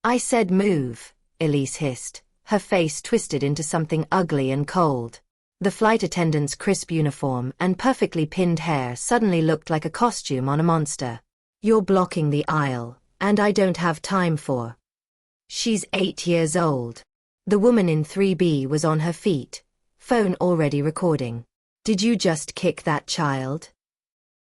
I said move, Elise hissed, her face twisted into something ugly and cold. The flight attendant's crisp uniform and perfectly pinned hair suddenly looked like a costume on a monster. You're blocking the aisle, and I don't have time for. She's 8 years old. The woman in 3B was on her feet, phone already recording. Did you just kick that child?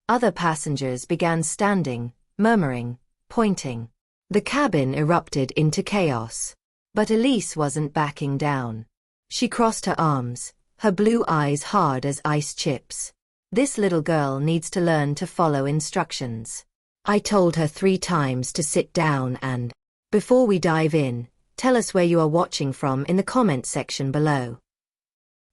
Other passengers began standing, murmuring, pointing. The cabin erupted into chaos. But Elise wasn't backing down. She crossed her arms, her blue eyes hard as ice chips. This little girl needs to learn to follow instructions. I told her 3 times to sit down and, before we dive in, tell us where you are watching from in the comments section below.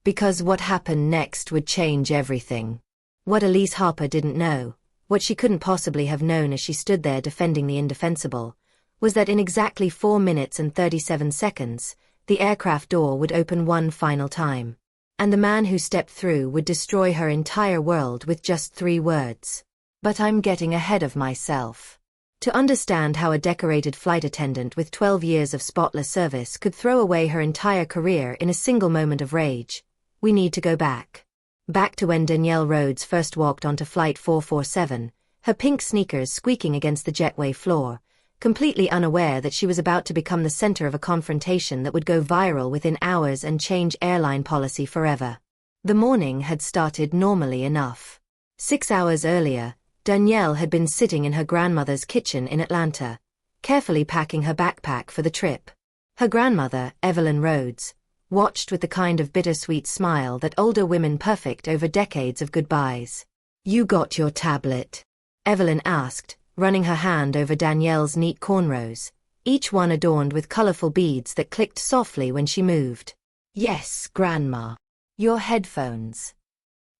Because what happened next would change everything. What Elise Harper didn't know, what she couldn't possibly have known as she stood there defending the indefensible, was that in exactly 4 minutes and 37 seconds, the aircraft door would open one final time. And the man who stepped through would destroy her entire world with just 3 words. But I'm getting ahead of myself. To understand how a decorated flight attendant with 12 years of spotless service could throw away her entire career in a single moment of rage, we need to go back. Back to when Danielle Rhodes first walked onto Flight 447, her pink sneakers squeaking against the jetway floor, completely unaware that she was about to become the center of a confrontation that would go viral within hours and change airline policy forever. The morning had started normally enough. 6 hours earlier, Danielle had been sitting in her grandmother's kitchen in Atlanta, carefully packing her backpack for the trip. Her grandmother, Elise Rhodes, watched with the kind of bittersweet smile that older women perfect over decades of goodbyes. You got your tablet? Evelyn asked, running her hand over Danielle's neat cornrows, each one adorned with colorful beads that clicked softly when she moved. Yes, Grandma. Your headphones?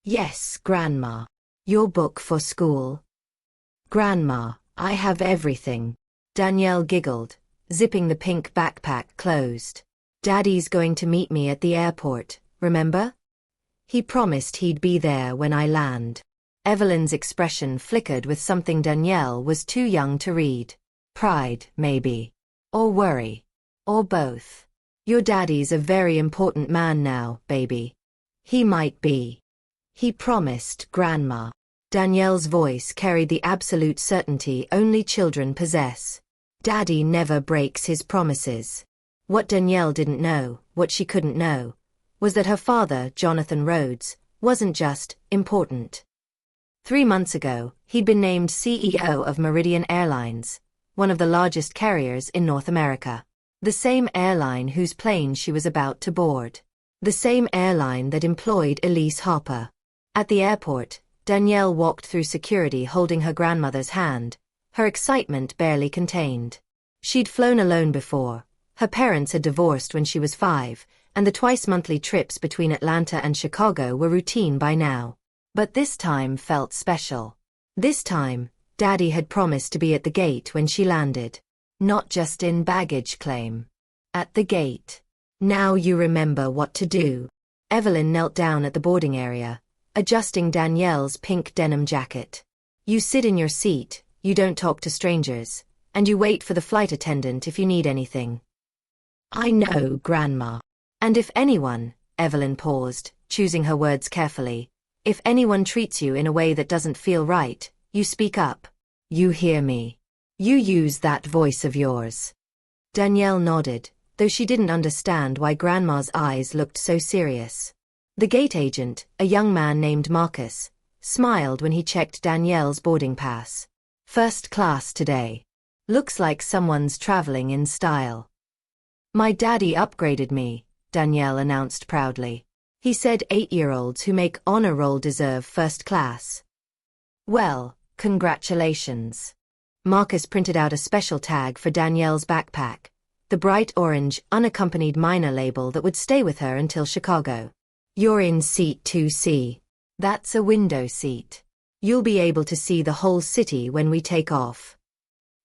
Yes, Grandma. Your book for school? Grandma, I have everything. Danielle giggled, zipping the pink backpack closed. Daddy's going to meet me at the airport, remember? He promised he'd be there when I land. Evelyn's expression flickered with something Danielle was too young to read. Pride, maybe. Or worry. Or both. Your daddy's a very important man now, baby. He might be. He promised, Grandma. Danielle's voice carried the absolute certainty only children possess. Daddy never breaks his promises. What Danielle didn't know, what she couldn't know, was that her father, Jonathan Rhodes, wasn't just important. 3 months ago, he'd been named CEO of Meridian Airlines, one of the largest carriers in North America. The same airline whose plane she was about to board. The same airline that employed Elise Harper. At the airport, Danielle walked through security holding her grandmother's hand, her excitement barely contained. She'd flown alone before. Her parents had divorced when she was 5, and the twice-monthly trips between Atlanta and Chicago were routine by now. But this time felt special. This time, Daddy had promised to be at the gate when she landed. Not just in baggage claim. At the gate. Now you remember what to do. Evelyn knelt down at the boarding area, adjusting Danielle's pink denim jacket. You sit in your seat, you don't talk to strangers, and you wait for the flight attendant if you need anything. I know, Grandma. And if anyone, Evelyn paused, choosing her words carefully, if anyone treats you in a way that doesn't feel right, you speak up. You hear me. You use that voice of yours. Danielle nodded, though she didn't understand why Grandma's eyes looked so serious. The gate agent, a young man named Marcus, smiled when he checked Danielle's boarding pass. First class today. Looks like someone's traveling in style. My daddy upgraded me, Danielle announced proudly. He said 8-year-olds who make honor roll deserve first class. Well, congratulations. Marcus printed out a special tag for Danielle's backpack, the bright orange, unaccompanied minor label that would stay with her until Chicago. You're in seat 2C. That's a window seat. You'll be able to see the whole city when we take off.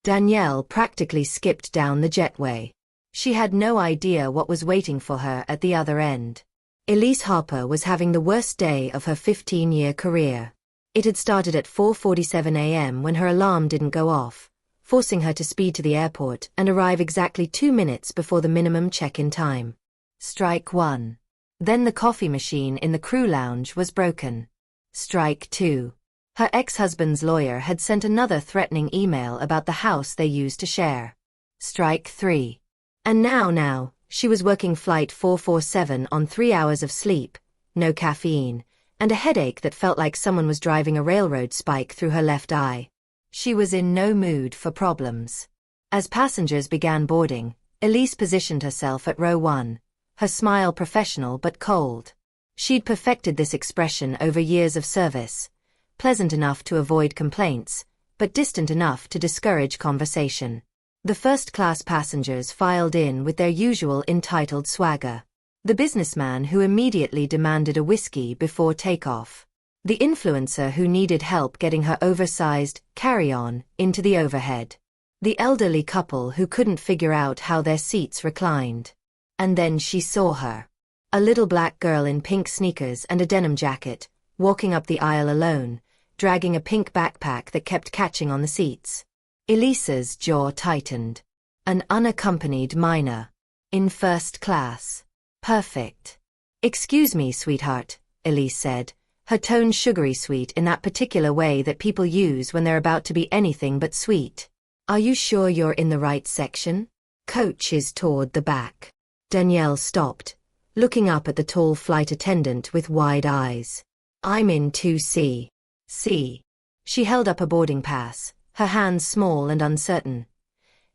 Danielle practically skipped down the jetway. She had no idea what was waiting for her at the other end. Elise Harper was having the worst day of her 15-year career. It had started at 4:47 a.m. when her alarm didn't go off, forcing her to speed to the airport and arrive exactly 2 minutes before the minimum check-in time. Strike 1. Then the coffee machine in the crew lounge was broken. Strike 2. Her ex-husband's lawyer had sent another threatening email about the house they used to share. Strike 3. And now, she was working Flight 447 on 3 hours of sleep, no caffeine, and a headache that felt like someone was driving a railroad spike through her left eye. She was in no mood for problems. As passengers began boarding, Elise positioned herself at row 1, her smile professional but cold. She'd perfected this expression over years of service, pleasant enough to avoid complaints, but distant enough to discourage conversation. The first-class passengers filed in with their usual entitled swagger. The businessman who immediately demanded a whiskey before takeoff. The influencer who needed help getting her oversized carry-on into the overhead. The elderly couple who couldn't figure out how their seats reclined. And then she saw her. A little black girl in pink sneakers and a denim jacket, walking up the aisle alone, dragging a pink backpack that kept catching on the seats. Elise's jaw tightened. An unaccompanied minor. In first class. Perfect. "Excuse me, sweetheart," Elise said, her tone sugary sweet in that particular way that people use when they're about to be anything but sweet. "Are you sure you're in the right section? Coach is toward the back." Danielle stopped, looking up at the tall flight attendant with wide eyes. "I'm in 2C. C." She held up a boarding pass, her hands small and uncertain.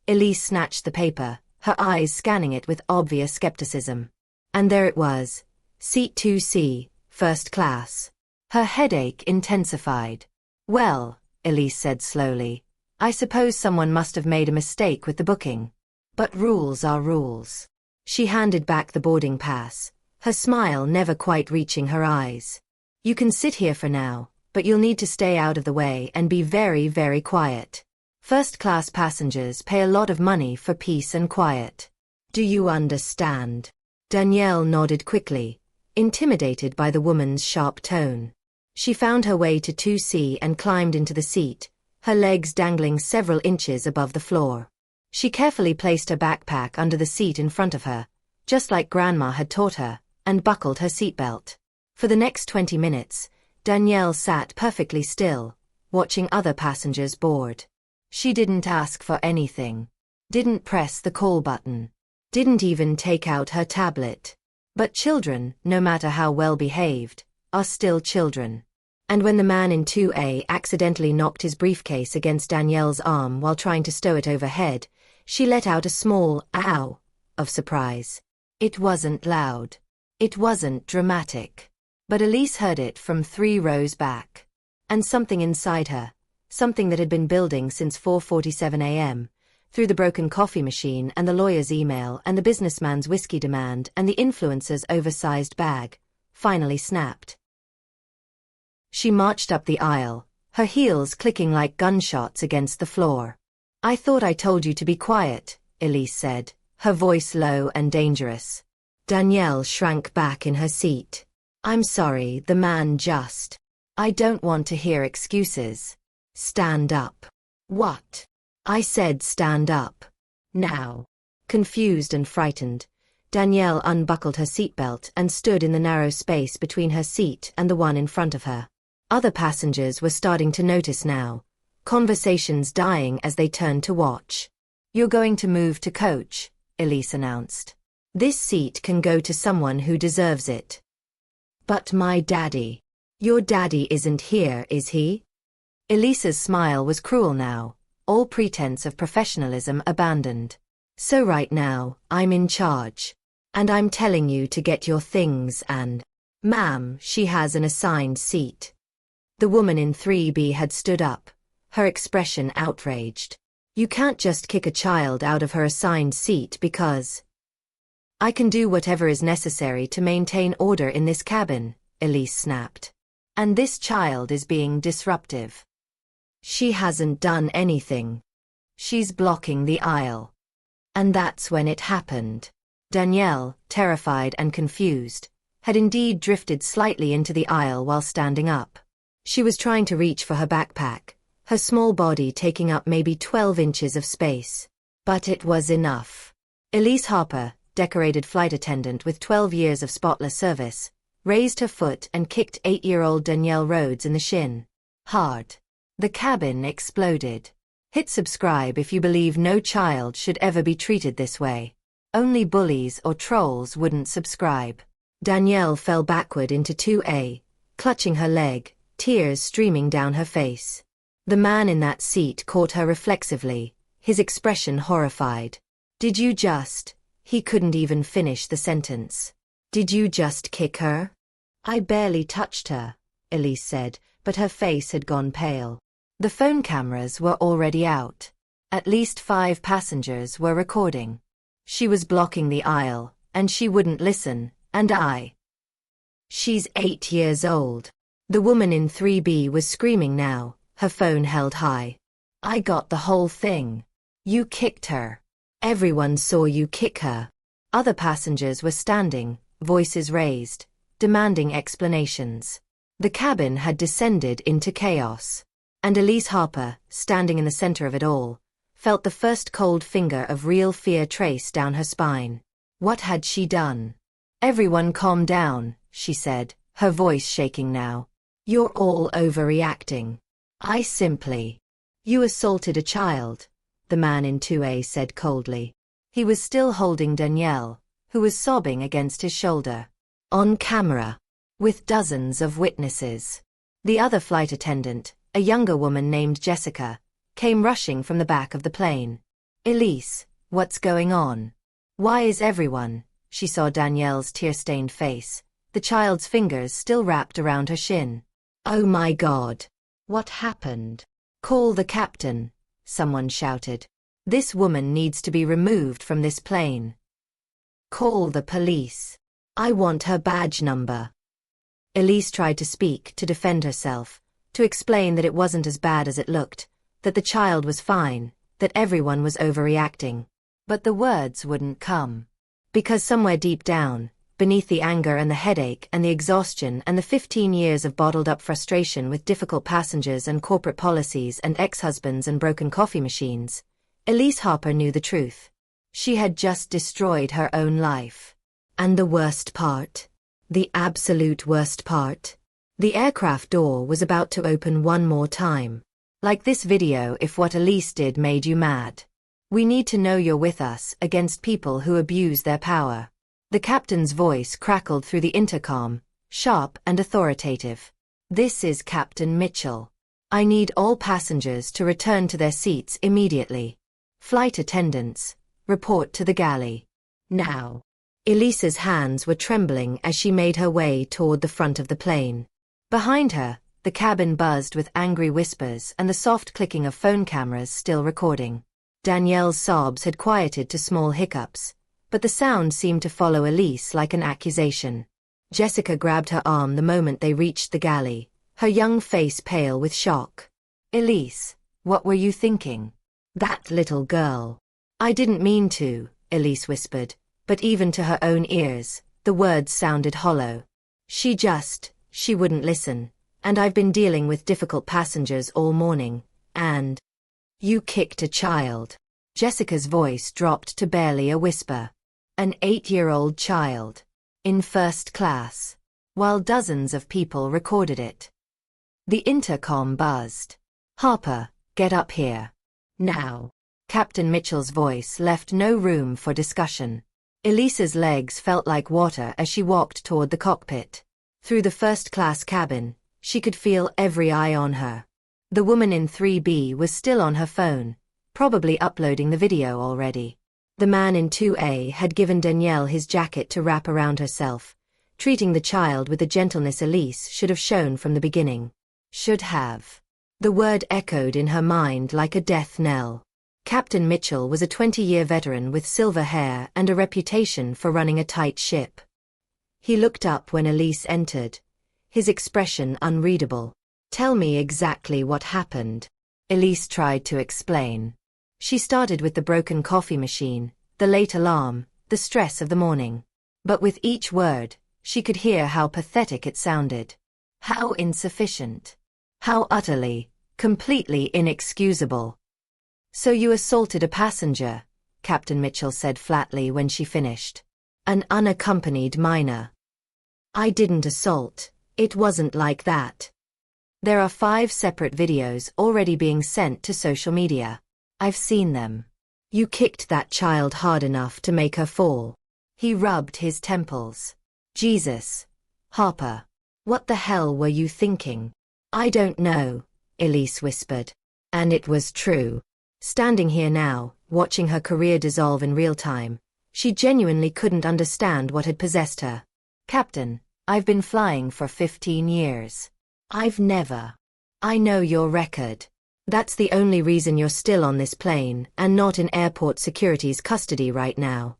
Elise snatched the paper, her eyes scanning it with obvious skepticism. And there it was, Seat 2C, first class. Her headache intensified. "Well," Elise said slowly, "I suppose someone must have made a mistake with the booking. But rules are rules." She handed back the boarding pass, her smile never quite reaching her eyes. "You can sit here for now, but you'll need to stay out of the way and be very, very quiet. First-class passengers pay a lot of money for peace and quiet. Do you understand?" Danielle nodded quickly, intimidated by the woman's sharp tone. She found her way to 2C and climbed into the seat, her legs dangling several inches above the floor. She carefully placed her backpack under the seat in front of her, just like Grandma had taught her, and buckled her seatbelt. For the next 20 minutes, Danielle sat perfectly still, watching other passengers board. She didn't ask for anything. Didn't press the call button. Didn't even take out her tablet. But children, no matter how well behaved, are still children. And when the man in 2A accidentally knocked his briefcase against Danielle's arm while trying to stow it overhead, she let out a small ow of surprise. It wasn't loud. It wasn't dramatic. But Elise heard it from 3 rows back. And something inside her, something that had been building since 4:47 a.m., through the broken coffee machine and the lawyer's email and the businessman's whiskey demand and the influencer's oversized bag, finally snapped. She marched up the aisle, her heels clicking like gunshots against the floor. "I thought I told you to be quiet," Elise said, her voice low and dangerous. Danielle shrank back in her seat. "I'm sorry, the man just. I don't want to hear excuses. Stand up." "What?" "I said stand up. Now." Confused and frightened, Danielle unbuckled her seatbelt and stood in the narrow space between her seat and the one in front of her. Other passengers were starting to notice now, conversations dying as they turned to watch. "You're going to move to coach," Elise announced. "This seat can go to someone who deserves it." "But my daddy." "Your daddy isn't here, is he?" Elise's smile was cruel now, all pretense of professionalism abandoned. "So right now, I'm in charge. And I'm telling you to get your things and—" "Ma'am, she has an assigned seat." The woman in 3B had stood up, her expression outraged. "You can't just kick a child out of her assigned seat because—" "I can do whatever is necessary to maintain order in this cabin," Elise snapped. "And this child is being disruptive." "She hasn't done anything. She's blocking the aisle." And that's when it happened. Danielle, terrified and confused, had indeed drifted slightly into the aisle while standing up. She was trying to reach for her backpack, her small body taking up maybe 12 inches of space. But it was enough. Elise Harper, decorated flight attendant with 12 years of spotless service, raised her foot and kicked 8-year-old Danielle Rhodes in the shin. Hard. The cabin exploded. Hit subscribe if you believe no child should ever be treated this way. Only bullies or trolls wouldn't subscribe. Danielle fell backward into 2A, clutching her leg, tears streaming down her face. The man in that seat caught her reflexively, his expression horrified. Did you just... He couldn't even finish the sentence. Did you just kick her? I barely touched her, Elise said, but her face had gone pale. The phone cameras were already out. At least 5 passengers were recording. She was blocking the aisle, and she wouldn't listen, and She's 8 years old. The woman in 3B was screaming now, her phone held high. I got the whole thing. You kicked her. Everyone saw you kick her. Other passengers were standing, voices raised, demanding explanations. The cabin had descended into chaos. And Elise Harper, standing in the center of it all, felt the first cold finger of real fear trace down her spine. What had she done? Everyone calm down, she said, her voice shaking now. You're all overreacting. You assaulted a child, the man in 2A said coldly. He was still holding Danielle, who was sobbing against his shoulder. On camera. With dozens of witnesses. The other flight attendant, a younger woman named Jessica, came rushing from the back of the plane. Elise, what's going on? Why is everyone? She saw Danielle's tear-stained face, the child's fingers still wrapped around her shin. Oh my God. What happened? Call the captain, someone shouted. This woman needs to be removed from this plane. Call the police. I want her badge number. Elise tried to speak, to defend herself, to explain that it wasn't as bad as it looked, that the child was fine, that everyone was overreacting. But the words wouldn't come. Because somewhere deep down, beneath the anger and the headache and the exhaustion and the 15 years of bottled-up frustration with difficult passengers and corporate policies and ex-husbands and broken coffee machines, Elise Harper knew the truth. She had just destroyed her own life. And the worst part? The absolute worst part? The aircraft door was about to open one more time. Like this video if what Elise did made you mad. We need to know you're with us against people who abuse their power. The captain's voice crackled through the intercom, sharp and authoritative. This is Captain Mitchell. I need all passengers to return to their seats immediately. Flight attendants, report to the galley. Now. Elise's hands were trembling as she made her way toward the front of the plane. Behind her, the cabin buzzed with angry whispers and the soft clicking of phone cameras still recording. Danielle's sobs had quieted to small hiccups, but the sound seemed to follow Elise like an accusation. Jessica grabbed her arm the moment they reached the galley, her young face pale with shock. Elise, what were you thinking? That little girl. I didn't mean to, Elise whispered, but even to her own ears, the words sounded hollow. She wouldn't listen, and I've been dealing with difficult passengers all morning, and... You kicked a child. Jessica's voice dropped to barely a whisper. An 8-year-old child. In first class. While dozens of people recorded it. The intercom buzzed. Harper, get up here. Now. Captain Mitchell's voice left no room for discussion. Elise's legs felt like water as she walked toward the cockpit. Through the first-class cabin, she could feel every eye on her. The woman in 3B was still on her phone, probably uploading the video already. The man in 2A had given Danielle his jacket to wrap around herself, treating the child with the gentleness Elise should have shown from the beginning. Should have. The word echoed in her mind like a death knell. Captain Mitchell was a 20-year veteran with silver hair and a reputation for running a tight ship. He looked up when Elise entered, his expression unreadable. Tell me exactly what happened. Elise tried to explain. She started with the broken coffee machine, the late alarm, the stress of the morning. But with each word, she could hear how pathetic it sounded. How insufficient. How utterly, Completely inexcusable. So you assaulted a passenger, Captain Mitchell said flatly when she finished. An unaccompanied minor. I didn't assault, it wasn't like that. There are 5 separate videos already being sent to social media. I've seen them. You kicked that child hard enough to make her fall. He rubbed his temples. Jesus. Harper. What the hell were you thinking? I don't know, Elise whispered. And it was true. Standing here now, watching her career dissolve in real time, she genuinely couldn't understand what had possessed her. Captain, I've been flying for 15 years. I've never. I know your record. That's the only reason you're still on this plane and not in airport security's custody right now.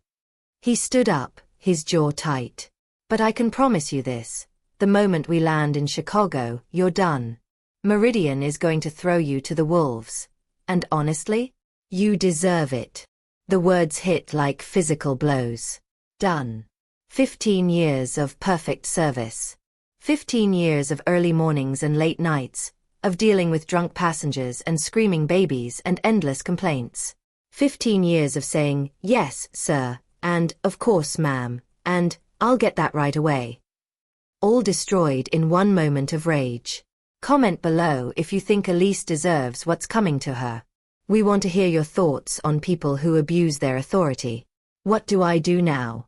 He stood up, his jaw tight. But I can promise you this. The moment we land in Chicago, you're done. Meridian is going to throw you to the wolves. And honestly, you deserve it. The words hit like physical blows. Done. 15 years of perfect service. 15 years of early mornings and late nights, of dealing with drunk passengers and screaming babies and endless complaints. 15 years of saying, yes, sir, and, of course, ma'am, and, I'll get that right away. All destroyed in one moment of rage. Comment below if you think Elise deserves what's coming to her. We want to hear your thoughts on people who abuse their authority. What do I do now?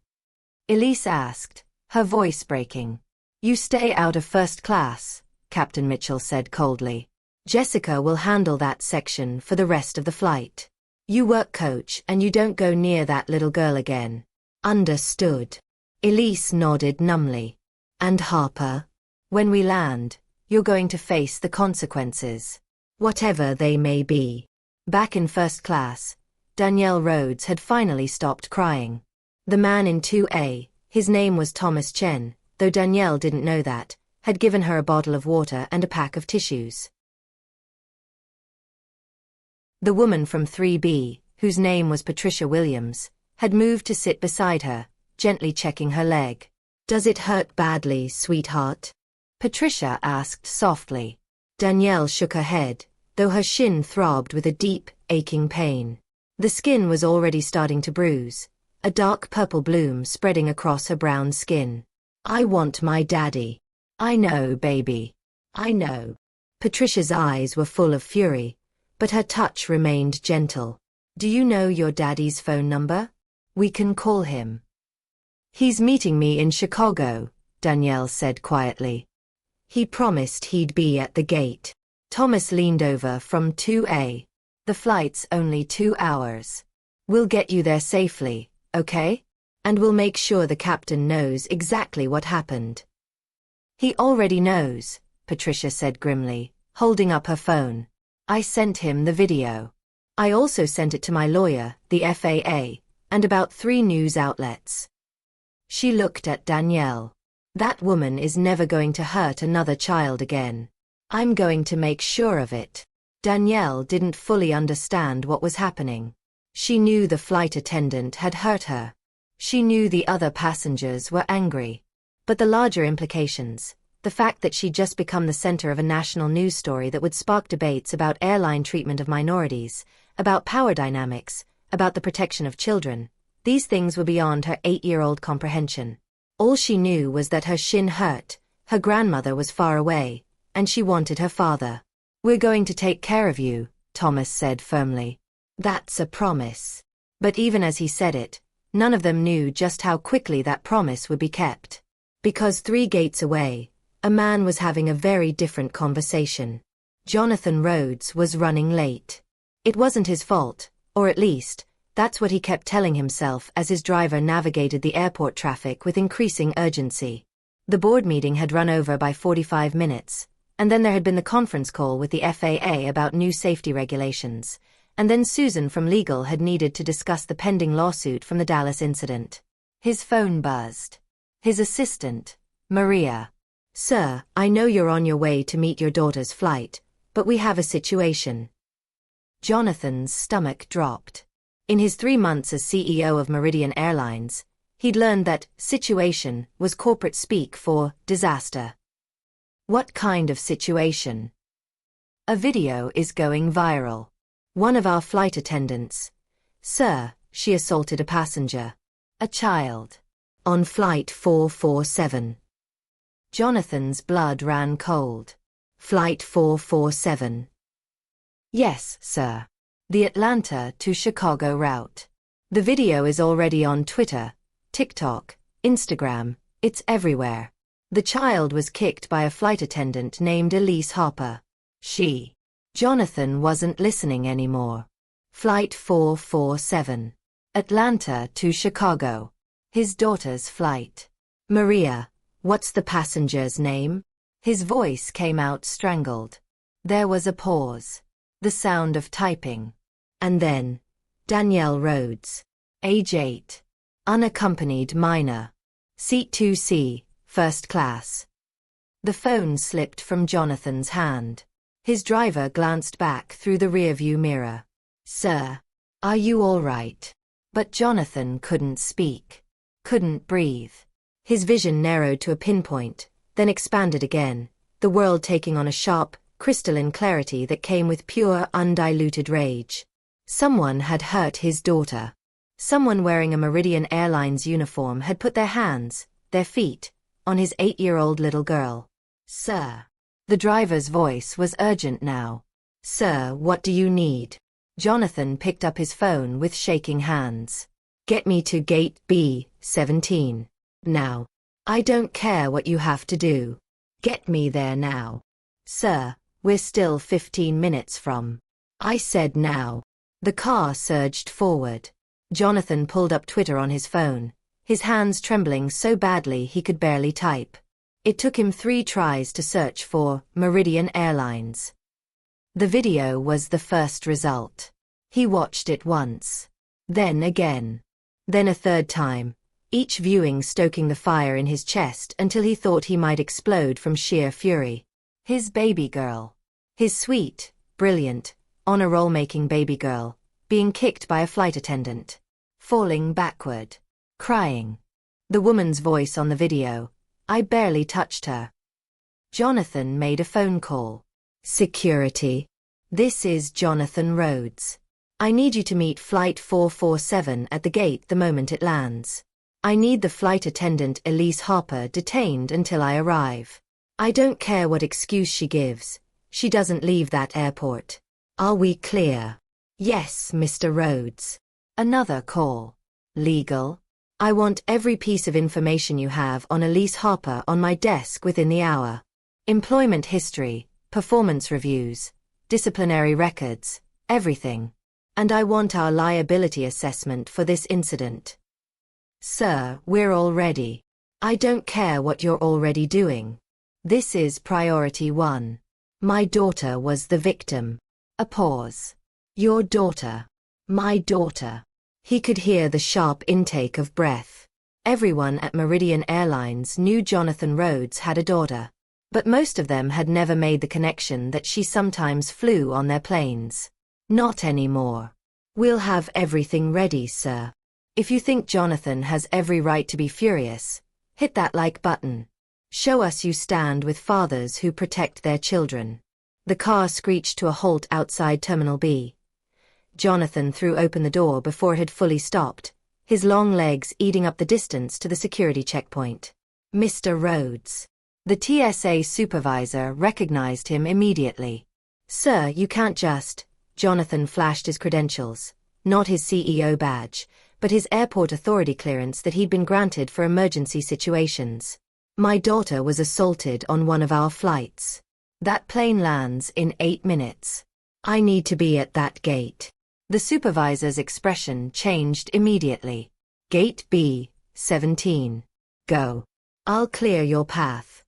Elise asked, her voice breaking. You stay out of first class, Captain Mitchell said coldly. Jessica will handle that section for the rest of the flight. You work coach and you don't go near that little girl again. Understood. Elise nodded numbly. And Harper? When we land, you're going to face the consequences. Whatever they may be. Back in first class, Danielle Rhodes had finally stopped crying. The man in 2A, his name was Thomas Chen, though Danielle didn't know that, had given her a bottle of water and a pack of tissues. The woman from 3B, whose name was Patricia Williams, had moved to sit beside her, gently checking her leg. Does it hurt badly, sweetheart? Patricia asked softly. Danielle shook her head, though her shin throbbed with a deep, aching pain. The skin was already starting to bruise, a dark purple bloom spreading across her brown skin. I want my daddy. I know, baby. I know. Patricia's eyes were full of fury, but her touch remained gentle. Do you know your daddy's phone number? We can call him. He's meeting me in Chicago, Danielle said quietly. He promised he'd be at the gate. Thomas leaned over from 2A. The flight's only 2 hours. We'll get you there safely, okay? And we'll make sure the captain knows exactly what happened. He already knows, Patricia said grimly, holding up her phone. I sent him the video. I also sent it to my lawyer, the FAA, and about 3 news outlets. She looked at Danielle. That woman is never going to hurt another child again. I'm going to make sure of it. Danielle didn't fully understand what was happening. She knew the flight attendant had hurt her. She knew the other passengers were angry. But the larger implications, the fact that she'd just become the center of a national news story that would spark debates about airline treatment of minorities, about power dynamics, about the protection of children, these things were beyond her 8-year-old comprehension. All she knew was that her shin hurt, her grandmother was far away, and she wanted her father. We're going to take care of you, Thomas said firmly. That's a promise. But even as he said it, none of them knew just how quickly that promise would be kept. Because 3 gates away, a man was having a very different conversation. Jonathan Rhodes was running late. It wasn't his fault, or at least, that's what he kept telling himself as his driver navigated the airport traffic with increasing urgency. The board meeting had run over by 45 minutes, and then there had been the conference call with the FAA about new safety regulations, and then Susan from legal had needed to discuss the pending lawsuit from the Dallas incident. His phone buzzed. His assistant, Maria. Sir, I know you're on your way to meet your daughter's flight, but we have a situation. Jonathan's stomach dropped. In his 3 months as CEO of Meridian Airlines, he'd learned that situation was corporate speak for disaster. What kind of situation? A video is going viral. One of our flight attendants. Sir, she assaulted a passenger. A child. On flight 447. Jonathan's blood ran cold. Flight 447. Yes, sir. The Atlanta to Chicago route. The video is already on Twitter, TikTok, Instagram, it's everywhere. The child was kicked by a flight attendant named Elise Harper. Jonathan wasn't listening anymore. Flight 447. Atlanta to Chicago. His daughter's flight. Maria, what's the passenger's name? His voice came out strangled. There was a pause. The sound of typing. And then, Danielle Rhodes. Age 8. Unaccompanied minor. Seat 2C, first class. The phone slipped from Jonathan's hand. His driver glanced back through the rearview mirror. Sir, are you all right? But Jonathan couldn't speak. Couldn't breathe. His vision narrowed to a pinpoint, then expanded again, the world taking on a sharp, crystalline clarity that came with pure, undiluted rage. Someone had hurt his daughter. Someone wearing a Meridian Airlines uniform had put their hands, their feet, on his 8-year-old little girl. Sir. The driver's voice was urgent now. Sir, what do you need? Jonathan picked up his phone with shaking hands. Get me to gate B17. Now. I don't care what you have to do. Get me there now. Sir, we're still 15 minutes from. I said now. The car surged forward. Jonathan pulled up Twitter on his phone, his hands trembling so badly he could barely type. It took him 3 tries to search for Meridian Airlines. The video was the first result. He watched it once. Then again. Then a third time, each viewing stoking the fire in his chest until he thought he might explode from sheer fury. His baby girl. His sweet, brilliant, honor roll-making baby girl, being kicked by a flight attendant. Falling backward. Crying. The woman's voice on the video. I barely touched her. Jonathan made a phone call. Security. This is Jonathan Rhodes. I need you to meet Flight 447 at the gate the moment it lands. I need the flight attendant Elise Harper detained until I arrive. I don't care what excuse she gives. She doesn't leave that airport. Are we clear? Yes, Mr. Rhodes. Another call. Legal? I want every piece of information you have on Elise Harper on my desk within the hour. Employment history, performance reviews, disciplinary records, everything. And I want our liability assessment for this incident. Sir, we're all ready. I don't care what you're already doing. This is priority 1. My daughter was the victim. A pause. Your daughter. My daughter. He could hear the sharp intake of breath. Everyone at Meridian Airlines knew Jonathan Rhodes had a daughter. But most of them had never made the connection that she sometimes flew on their planes. Not anymore. We'll have everything ready, sir. If you think Jonathan has every right to be furious, hit that like button. Show us you stand with fathers who protect their children. The car screeched to a halt outside Terminal B. Jonathan threw open the door before it had fully stopped, his long legs eating up the distance to the security checkpoint. Mr. Rhodes. The TSA supervisor recognized him immediately. Sir, you can't just. Jonathan flashed his credentials, not his CEO badge, but his airport authority clearance that he'd been granted for emergency situations. My daughter was assaulted on one of our flights. That plane lands in 8 minutes. I need to be at that gate. The supervisor's expression changed immediately. Gate B17. Go. I'll clear your path.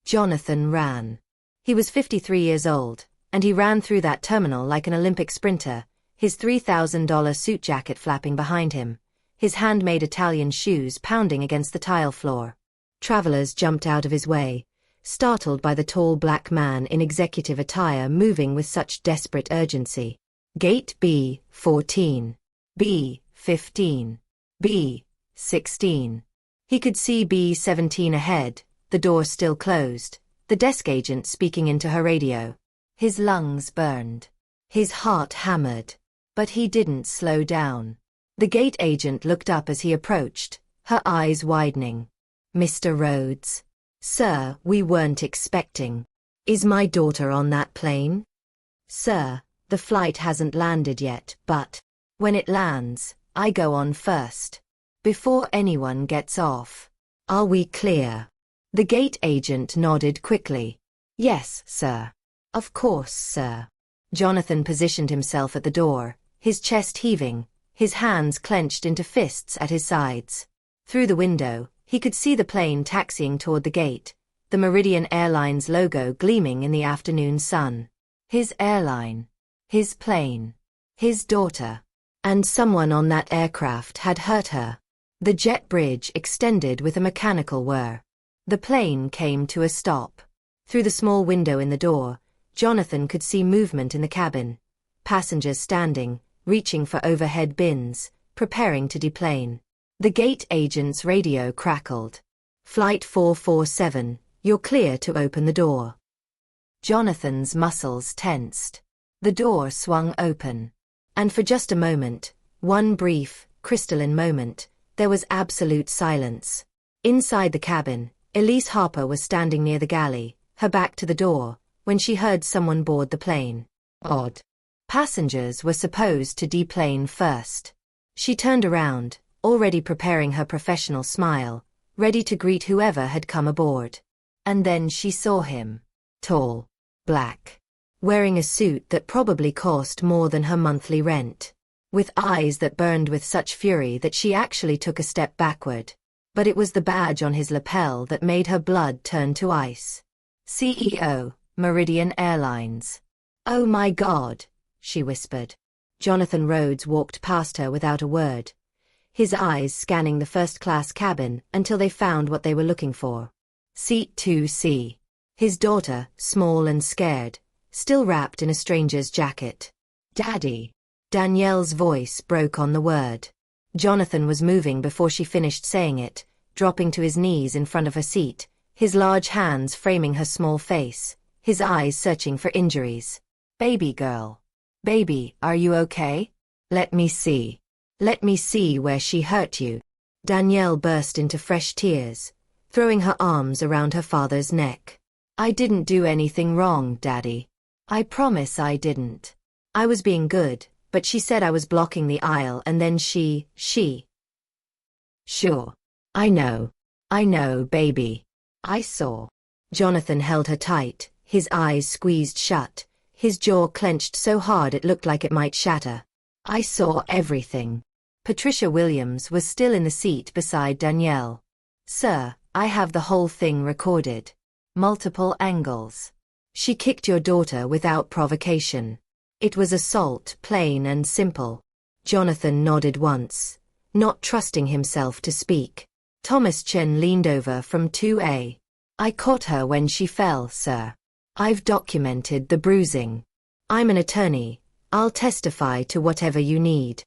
Jonathan ran. He was 53 years old, and he ran through that terminal like an Olympic sprinter, his $3,000 suit jacket flapping behind him, his handmade Italian shoes pounding against the tile floor. Travelers jumped out of his way, startled by the tall black man in executive attire moving with such desperate urgency. Gate B14. B15. B16. He could see B17 ahead, the door still closed, the desk agent speaking into her radio. His lungs burned. His heart hammered. But he didn't slow down. The gate agent looked up as he approached, her eyes widening. "Mr. Rhodes. Sir, we weren't expecting. Is my daughter on that plane?" "Sir, the flight hasn't landed yet, but when it lands, I go on first. Before anyone gets off. Are we clear?" The gate agent nodded quickly. "Yes, sir. Of course, sir." Jonathan positioned himself at the door, his chest heaving, his hands clenched into fists at his sides. Through the window, he could see the plane taxiing toward the gate, the Meridian Airlines logo gleaming in the afternoon sun. His airline. His plane. His daughter. And someone on that aircraft had hurt her. The jet bridge extended with a mechanical whir. The plane came to a stop. Through the small window in the door, Jonathan could see movement in the cabin. Passengers standing, reaching for overhead bins, preparing to deplane. The gate agent's radio crackled. "Flight 447, you're clear to open the door." Jonathan's muscles tensed. The door swung open. And for just a moment, one brief, crystalline moment, there was absolute silence. Inside the cabin, Elise Harper was standing near the galley, her back to the door, when she heard someone board the plane. Odd. Passengers were supposed to deplane first. She turned around, already preparing her professional smile, ready to greet whoever had come aboard. And then she saw him. Tall. Black. Wearing a suit that probably cost more than her monthly rent. With eyes that burned with such fury that she actually took a step backward. But it was the badge on his lapel that made her blood turn to ice. "CEO, Meridian Airlines." "Oh my God," she whispered. Jonathan Rhodes walked past her without a word, his eyes scanning the first-class cabin until they found what they were looking for. Seat 2C. His daughter, small and scared, still wrapped in a stranger's jacket. "Daddy." Danielle's voice broke on the word. Jonathan was moving before she finished saying it, dropping to his knees in front of her seat, his large hands framing her small face, his eyes searching for injuries. "Baby girl. Baby, are you okay? Let me see. Let me see where she hurt you." Danielle burst into fresh tears, throwing her arms around her father's neck. "I didn't do anything wrong, Daddy. I promise I didn't. I was being good, but she said I was blocking the aisle and then she... Sure. I know, baby. I saw." Jonathan held her tight, his eyes squeezed shut, his jaw clenched so hard it looked like it might shatter. "I saw everything." Patricia Williams was still in the seat beside Danielle. "Sir, I have the whole thing recorded. Multiple angles. She kicked your daughter without provocation. It was assault, plain and simple." Jonathan nodded once, not trusting himself to speak. Thomas Chen leaned over from 2A. "I caught her when she fell, sir. I've documented the bruising. I'm an attorney. I'll testify to whatever you need."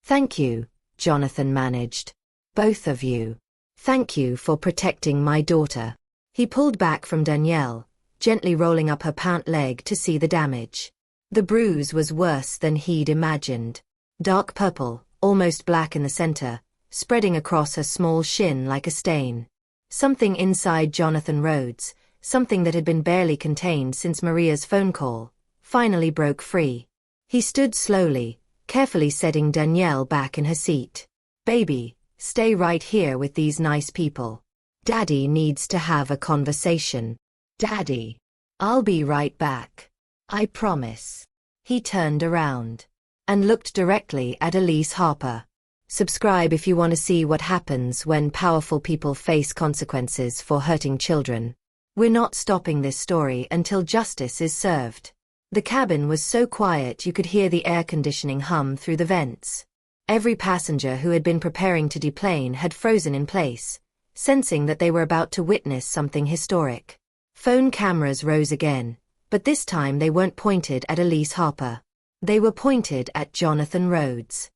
"Thank you," Jonathan managed. "Both of you. Thank you for protecting my daughter." He pulled back from Danielle, gently rolling up her pant leg to see the damage. The bruise was worse than he'd imagined. Dark purple, almost black in the center, spreading across her small shin like a stain. Something inside Jonathan Rhodes, something that had been barely contained since Maria's phone call, finally broke free. He stood slowly, carefully setting Danielle back in her seat. "Baby, stay right here with these nice people. Daddy needs to have a conversation." "Daddy. I'll be right back. I promise." He turned around and looked directly at Elise Harper. Subscribe if you want to see what happens when powerful people face consequences for hurting children. We're not stopping this story until justice is served. The cabin was so quiet you could hear the air conditioning hum through the vents. Every passenger who had been preparing to deplane had frozen in place, sensing that they were about to witness something historic. Phone cameras rose again, but this time they weren't pointed at Elise Harper. They were pointed at Jonathan Rhodes.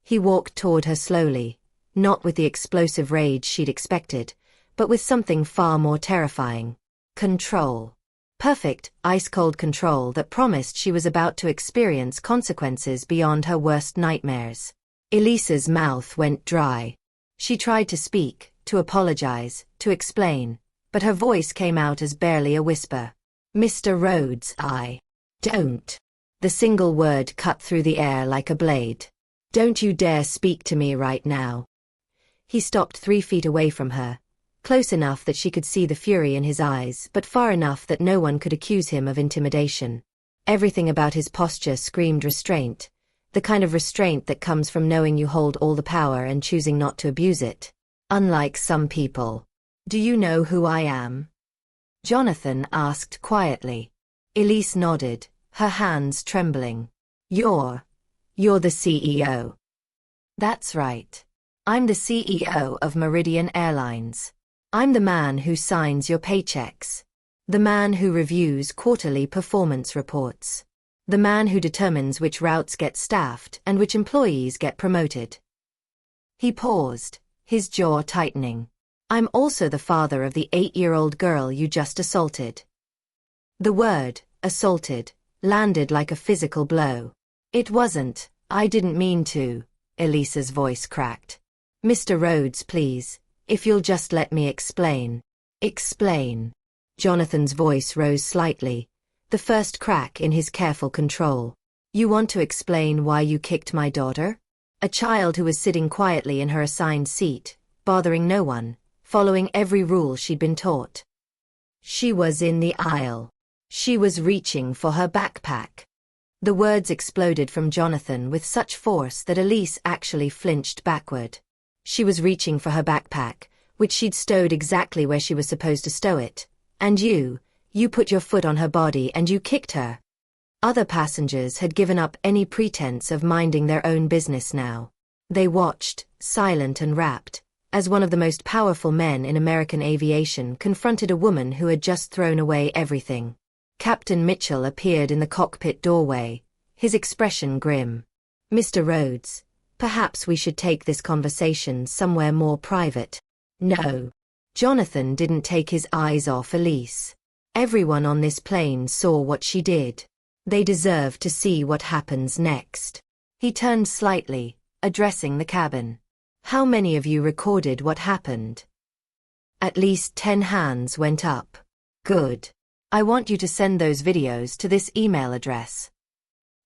He walked toward her slowly, not with the explosive rage she'd expected, but with something far more terrifying. Control. Perfect, ice-cold control that promised she was about to experience consequences beyond her worst nightmares. Elise's mouth went dry. She tried to speak, to apologize, to explain, but her voice came out as barely a whisper. Mr. Rhodes, I don't. The single word cut through the air like a blade. Don't you dare speak to me right now. He stopped 3 feet away from her, close enough that she could see the fury in his eyes, but far enough that no one could accuse him of intimidation. Everything about his posture screamed restraint, the kind of restraint that comes from knowing you hold all the power and choosing not to abuse it. Unlike some people. Do you know who I am? Jonathan asked quietly. Elise nodded, her hands trembling. You're the CEO. That's right. I'm the CEO of Meridian Airlines. I'm the man who signs your paychecks. The man who reviews quarterly performance reports. The man who determines which routes get staffed and which employees get promoted. He paused, his jaw tightening. I'm also the father of the 8-year-old girl you just assaulted. The word, assaulted, landed like a physical blow. It wasn't, I didn't mean to, Elise's voice cracked. Mr. Rhodes, please, if you'll just let me explain. Explain. Jonathan's voice rose slightly, the first crack in his careful control. You want to explain why you kicked my daughter? A child who was sitting quietly in her assigned seat, bothering no one, following every rule she'd been taught. She was in the aisle. She was reaching for her backpack. The words exploded from Jonathan with such force that Elise actually flinched backward. She was reaching for her backpack, which she'd stowed exactly where she was supposed to stow it. And you put your foot on her body and you kicked her. Other passengers had given up any pretense of minding their own business now. They watched, silent and rapt, as one of the most powerful men in American aviation confronted a woman who had just thrown away everything. Captain Mitchell appeared in the cockpit doorway, his expression grim. Mr. Rhodes, perhaps we should take this conversation somewhere more private. No. Jonathan didn't take his eyes off Elise. Everyone on this plane saw what she did. They deserve to see what happens next. He turned slightly, addressing the cabin. How many of you recorded what happened? At least 10 hands went up. Good. I want you to send those videos to this email address.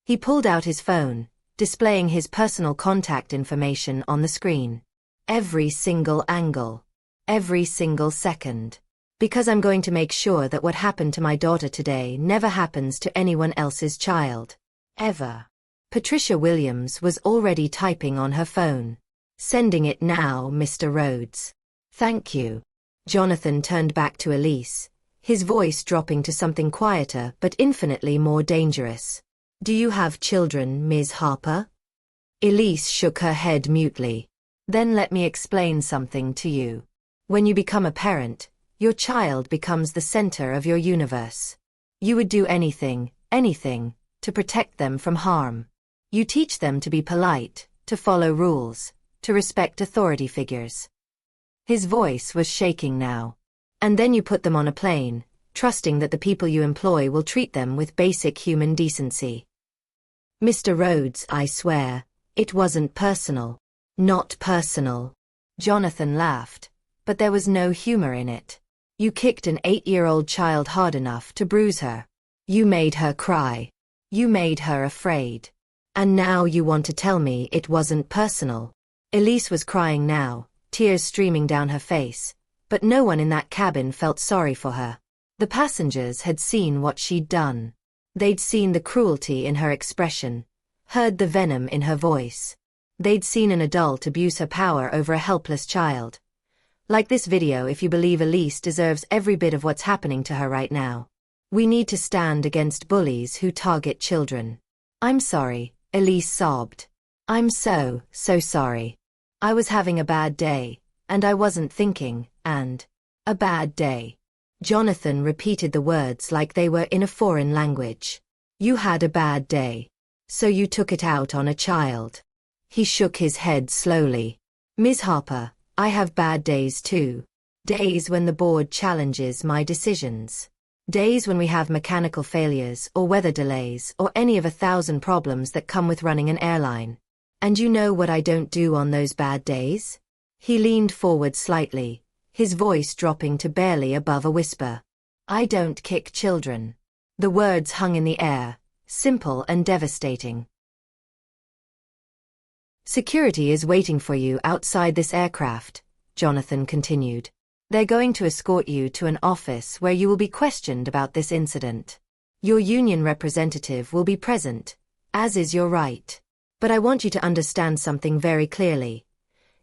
He pulled out his phone, displaying his personal contact information on the screen. Every single angle. Every single second. Because I'm going to make sure that what happened to my daughter today never happens to anyone else's child. Ever. Patricia Williams was already typing on her phone. Sending it now, Mr. Rhodes. Thank you. Jonathan turned back to Elise, his voice dropping to something quieter but infinitely more dangerous. Do you have children, Ms. Harper? Elise shook her head mutely. Then let me explain something to you. When you become a parent, your child becomes the center of your universe. You would do anything, to protect them from harm. You teach them to be polite, to follow rules, to respect authority figures. His voice was shaking now. And then you put them on a plane, trusting that the people you employ will treat them with basic human decency. Mr. Rhodes, I swear, it wasn't personal. Not personal. Jonathan laughed, but there was no humor in it. You kicked an 8-year-old child hard enough to bruise her. You made her cry. You made her afraid. And now you want to tell me it wasn't personal. Elise was crying now, tears streaming down her face, but no one in that cabin felt sorry for her. The passengers had seen what she'd done. They'd seen the cruelty in her expression, heard the venom in her voice. They'd seen an adult abuse her power over a helpless child. Like this video if you believe Elise deserves every bit of what's happening to her right now. We need to stand against bullies who target children. I'm sorry, Elise sobbed. I'm so sorry. I was having a bad day, and I wasn't thinking, and a bad day. Jonathan repeated the words like they were in a foreign language. You had a bad day. So you took it out on a child. He shook his head slowly. Ms. Harper, I have bad days too. Days when the board challenges my decisions. Days when we have mechanical failures or weather delays or any of 1,000 problems that come with running an airline. And you know what I don't do on those bad days? He leaned forward slightly, his voice dropping to barely above a whisper. I don't kick children. The words hung in the air, simple and devastating. Security is waiting for you outside this aircraft, Jonathan continued. They're going to escort you to an office where you will be questioned about this incident. Your union representative will be present, as is your right. But I want you to understand something very clearly.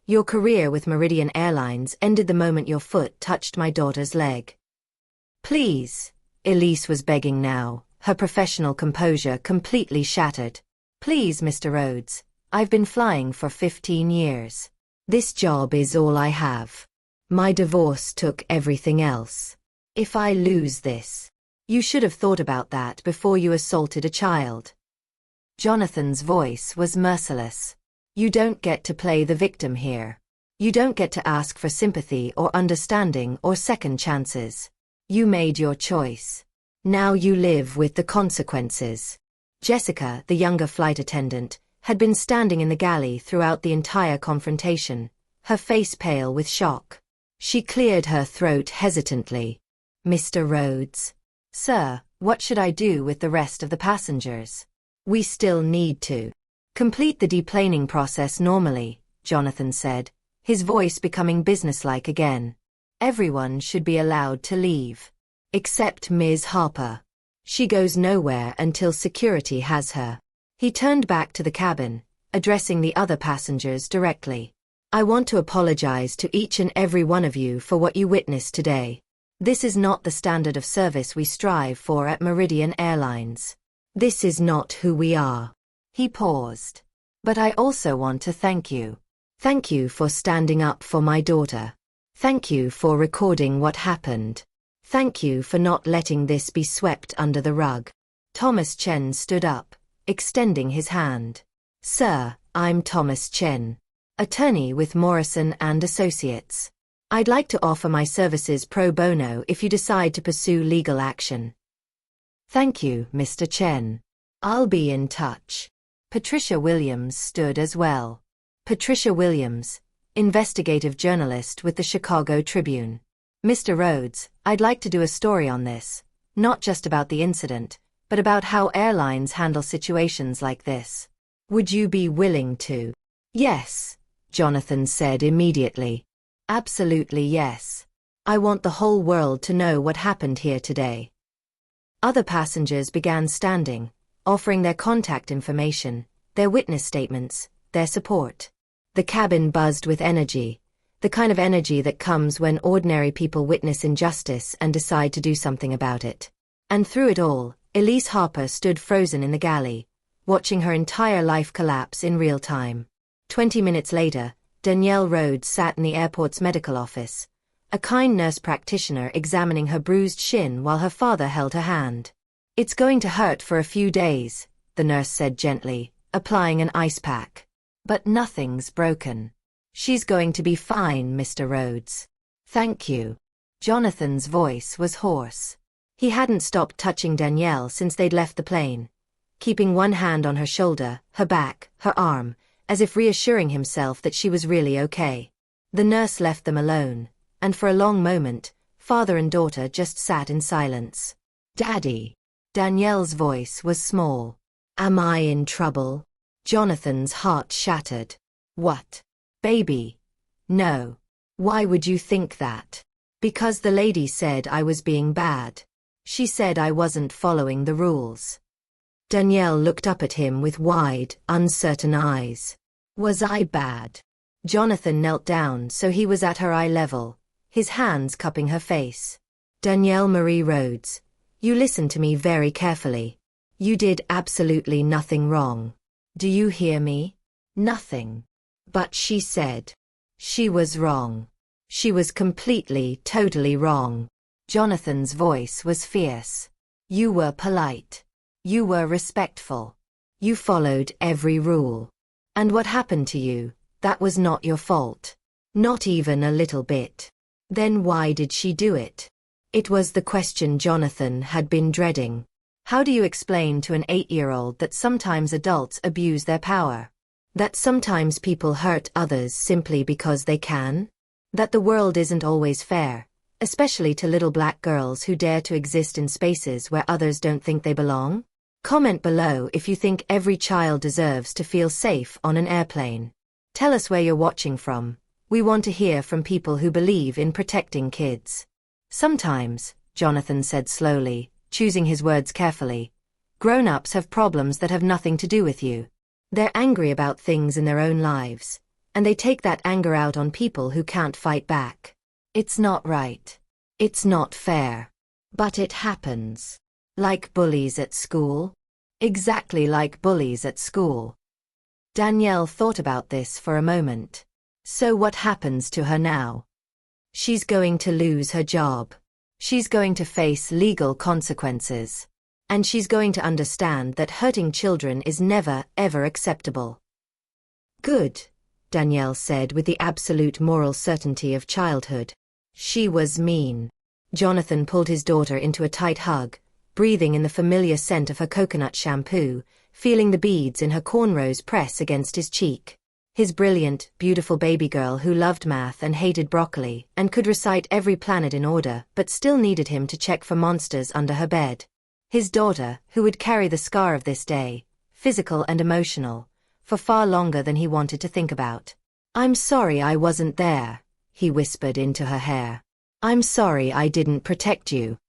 Your career with Meridian Airlines ended the moment your foot touched my daughter's leg. Please, Elise was begging now, her professional composure completely shattered. Please, Mr. Rhodes, I've been flying for 15 years. This job is all I have. My divorce took everything else. If I lose this, you should have thought about that before you assaulted a child. Jonathan's voice was merciless. You don't get to play the victim here. You don't get to ask for sympathy or understanding or second chances. You made your choice. Now you live with the consequences. Jessica, the younger flight attendant, had been standing in the galley throughout the entire confrontation, her face pale with shock. She cleared her throat hesitantly. Mr. Rhodes. Sir, what should I do with the rest of the passengers? We still need to complete the deplaning process normally, Jonathan said, his voice becoming businesslike again. Everyone should be allowed to leave. Except Ms. Harper. She goes nowhere until security has her. He turned back to the cabin, addressing the other passengers directly. I want to apologize to each and every one of you for what you witnessed today. This is not the standard of service we strive for at Meridian Airlines. This is not who we are. He paused. But I also want to thank you. Thank you for standing up for my daughter. Thank you for recording what happened. Thank you for not letting this be swept under the rug. Thomas Chen stood up, extending his hand. Sir, I'm Thomas Chen, attorney with Morrison & Associates. I'd like to offer my services pro bono if you decide to pursue legal action. Thank you, Mr. Chen. I'll be in touch. Patricia Williams stood as well. Patricia Williams, investigative journalist with the Chicago Tribune. Mr. Rhodes, I'd like to do a story on this, not just about the incident, but about how airlines handle situations like this. Would you be willing to? Yes, Jonathan said immediately. Absolutely yes. I want the whole world to know what happened here today. Other passengers began standing, offering their contact information, their witness statements, their support. The cabin buzzed with energy, the kind of energy that comes when ordinary people witness injustice and decide to do something about it. And through it all, Elise Harper stood frozen in the galley, watching her entire life collapse in real time. 20 minutes later, Danielle Rhodes sat in the airport's medical office, a kind nurse practitioner examining her bruised shin while her father held her hand. It's going to hurt for a few days, the nurse said gently, applying an ice pack. But nothing's broken. She's going to be fine, Mr. Rhodes. Thank you. Jonathan's voice was hoarse. He hadn't stopped touching Danielle since they'd left the plane, keeping one hand on her shoulder, her back, her arm, as if reassuring himself that she was really okay. The nurse left them alone, and for a long moment, father and daughter just sat in silence. Daddy. Danielle's voice was small. Am I in trouble? Jonathan's heart shattered. What? Baby? No. Why would you think that? Because the lady said I was being bad. She said I wasn't following the rules. Danielle looked up at him with wide, uncertain eyes. Was I bad? Jonathan knelt down so he was at her eye level, his hands cupping her face. Danielle Marie Rhodes, you listened to me very carefully. You did absolutely nothing wrong. Do you hear me? Nothing. But she said. She was wrong. She was completely, totally wrong. Jonathan's voice was fierce. You were polite. You were respectful. You followed every rule. And what happened to you, that was not your fault. Not even a little bit. Then why did she do it? It was the question Jonathan had been dreading. How do you explain to an 8-year-old that sometimes adults abuse their power? That sometimes people hurt others simply because they can? That the world isn't always fair, especially to little black girls who dare to exist in spaces where others don't think they belong? Comment below if you think every child deserves to feel safe on an airplane. Tell us where you're watching from. We want to hear from people who believe in protecting kids. Sometimes, Jonathan said slowly, choosing his words carefully, grown-ups have problems that have nothing to do with you. They're angry about things in their own lives, and they take that anger out on people who can't fight back. It's not right. It's not fair. But it happens. Like bullies at school? Exactly like bullies at school. Danielle thought about this for a moment. So what happens to her now? She's going to lose her job. She's going to face legal consequences. And she's going to understand that hurting children is never, ever acceptable. Good, Danielle said with the absolute moral certainty of childhood. She was mean. Jonathan pulled his daughter into a tight hug, breathing in the familiar scent of her coconut shampoo, feeling the beads in her cornrows press against his cheek. His brilliant, beautiful baby girl who loved math and hated broccoli and could recite every planet in order but still needed him to check for monsters under her bed. His daughter, who would carry the scar of this day, physical and emotional, for far longer than he wanted to think about. "I'm sorry I wasn't there," he whispered into her hair. "I'm sorry I didn't protect you."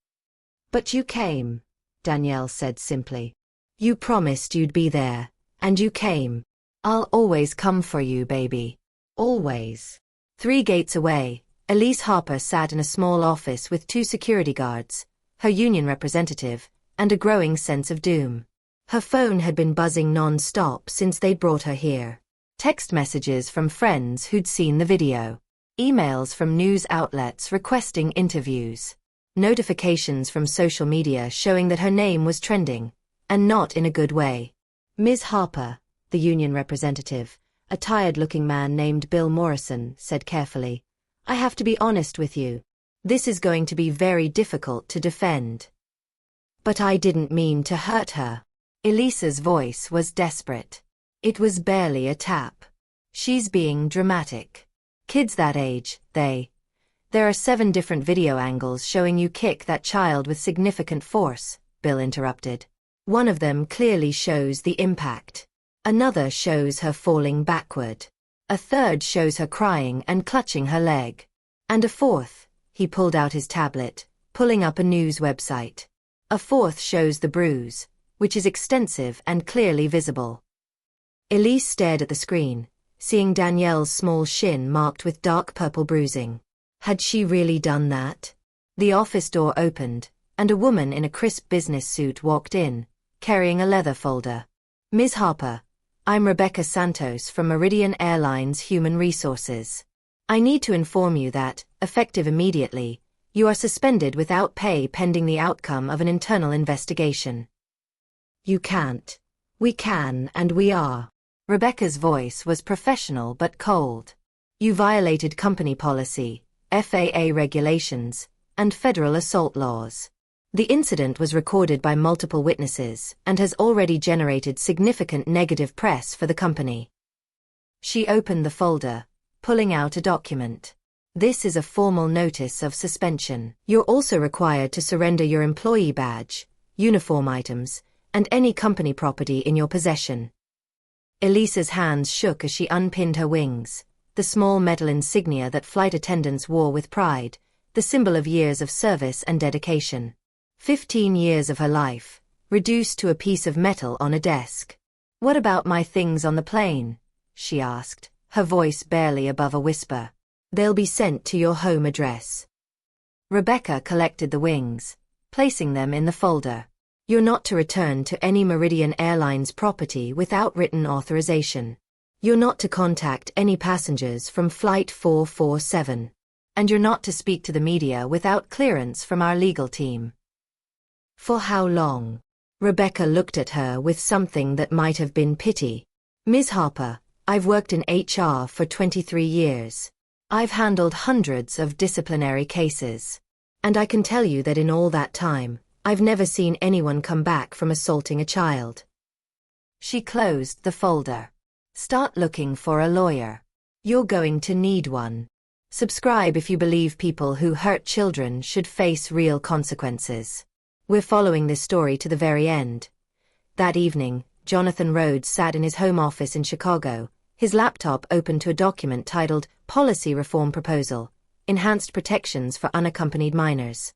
"But you came," Danielle said simply. "You promised you'd be there, and you came. I'll always come for you, baby. Always." 3 gates away, Elise Harper sat in a small office with 2 security guards, her union representative, and a growing sense of doom. Her phone had been buzzing non-stop since they'd brought her here. Text messages from friends who'd seen the video. Emails from news outlets requesting interviews. Notifications from social media showing that her name was trending, and not in a good way. "Ms. Harper," the union representative, a tired-looking man named Bill Morrison, said carefully, "I have to be honest with you. This is going to be very difficult to defend." "But I didn't mean to hurt her." Elise's voice was desperate. It was barely a tap. "She's being dramatic. Kids that age, There are 7 different video angles showing you kick that child with significant force," Bill interrupted. "One of them clearly shows the impact. Another shows her falling backward. A third shows her crying and clutching her leg. And a fourth," he pulled out his tablet, pulling up a news website. "A fourth shows the bruise, which is extensive and clearly visible." Elise stared at the screen, seeing Danielle's small shin marked with dark purple bruising. Had she really done that? The office door opened, and a woman in a crisp business suit walked in, carrying a leather folder. "Ms. Harper, I'm Rebecca Santos from Meridian Airlines Human Resources. I need to inform you that, effective immediately, you are suspended without pay pending the outcome of an internal investigation." "You can't." "We can and we are." Rebecca's voice was professional but cold. "You violated company policy, FAA regulations, and federal assault laws. The incident was recorded by multiple witnesses and has already generated significant negative press for the company." She opened the folder, pulling out a document. "This is a formal notice of suspension. You're also required to surrender your employee badge, uniform items, and any company property in your possession." Elise's hands shook as she unpinned her wings, the small metal insignia that flight attendants wore with pride, the symbol of years of service and dedication. 15 years of her life, reduced to a piece of metal on a desk. "What about my things on the plane?" she asked, her voice barely above a whisper. "They'll be sent to your home address." Rebecca collected the wings, placing them in the folder. "You're not to return to any Meridian Airlines property without written authorization. You're not to contact any passengers from Flight 447. And you're not to speak to the media without clearance from our legal team." "For how long?" Rebecca looked at her with something that might have been pity. "Ms. Harper, I've worked in HR for 23 years. I've handled hundreds of disciplinary cases. And I can tell you that in all that time, I've never seen anyone come back from assaulting a child." She closed the folder. "Start looking for a lawyer. You're going to need one. Subscribe if you believe people who hurt children should face real consequences." We're following this story to the very end. That evening, Jonathan Rhodes sat in his home office in Chicago, his laptop open to a document titled Policy Reform Proposal, Enhanced Protections for Unaccompanied Minors.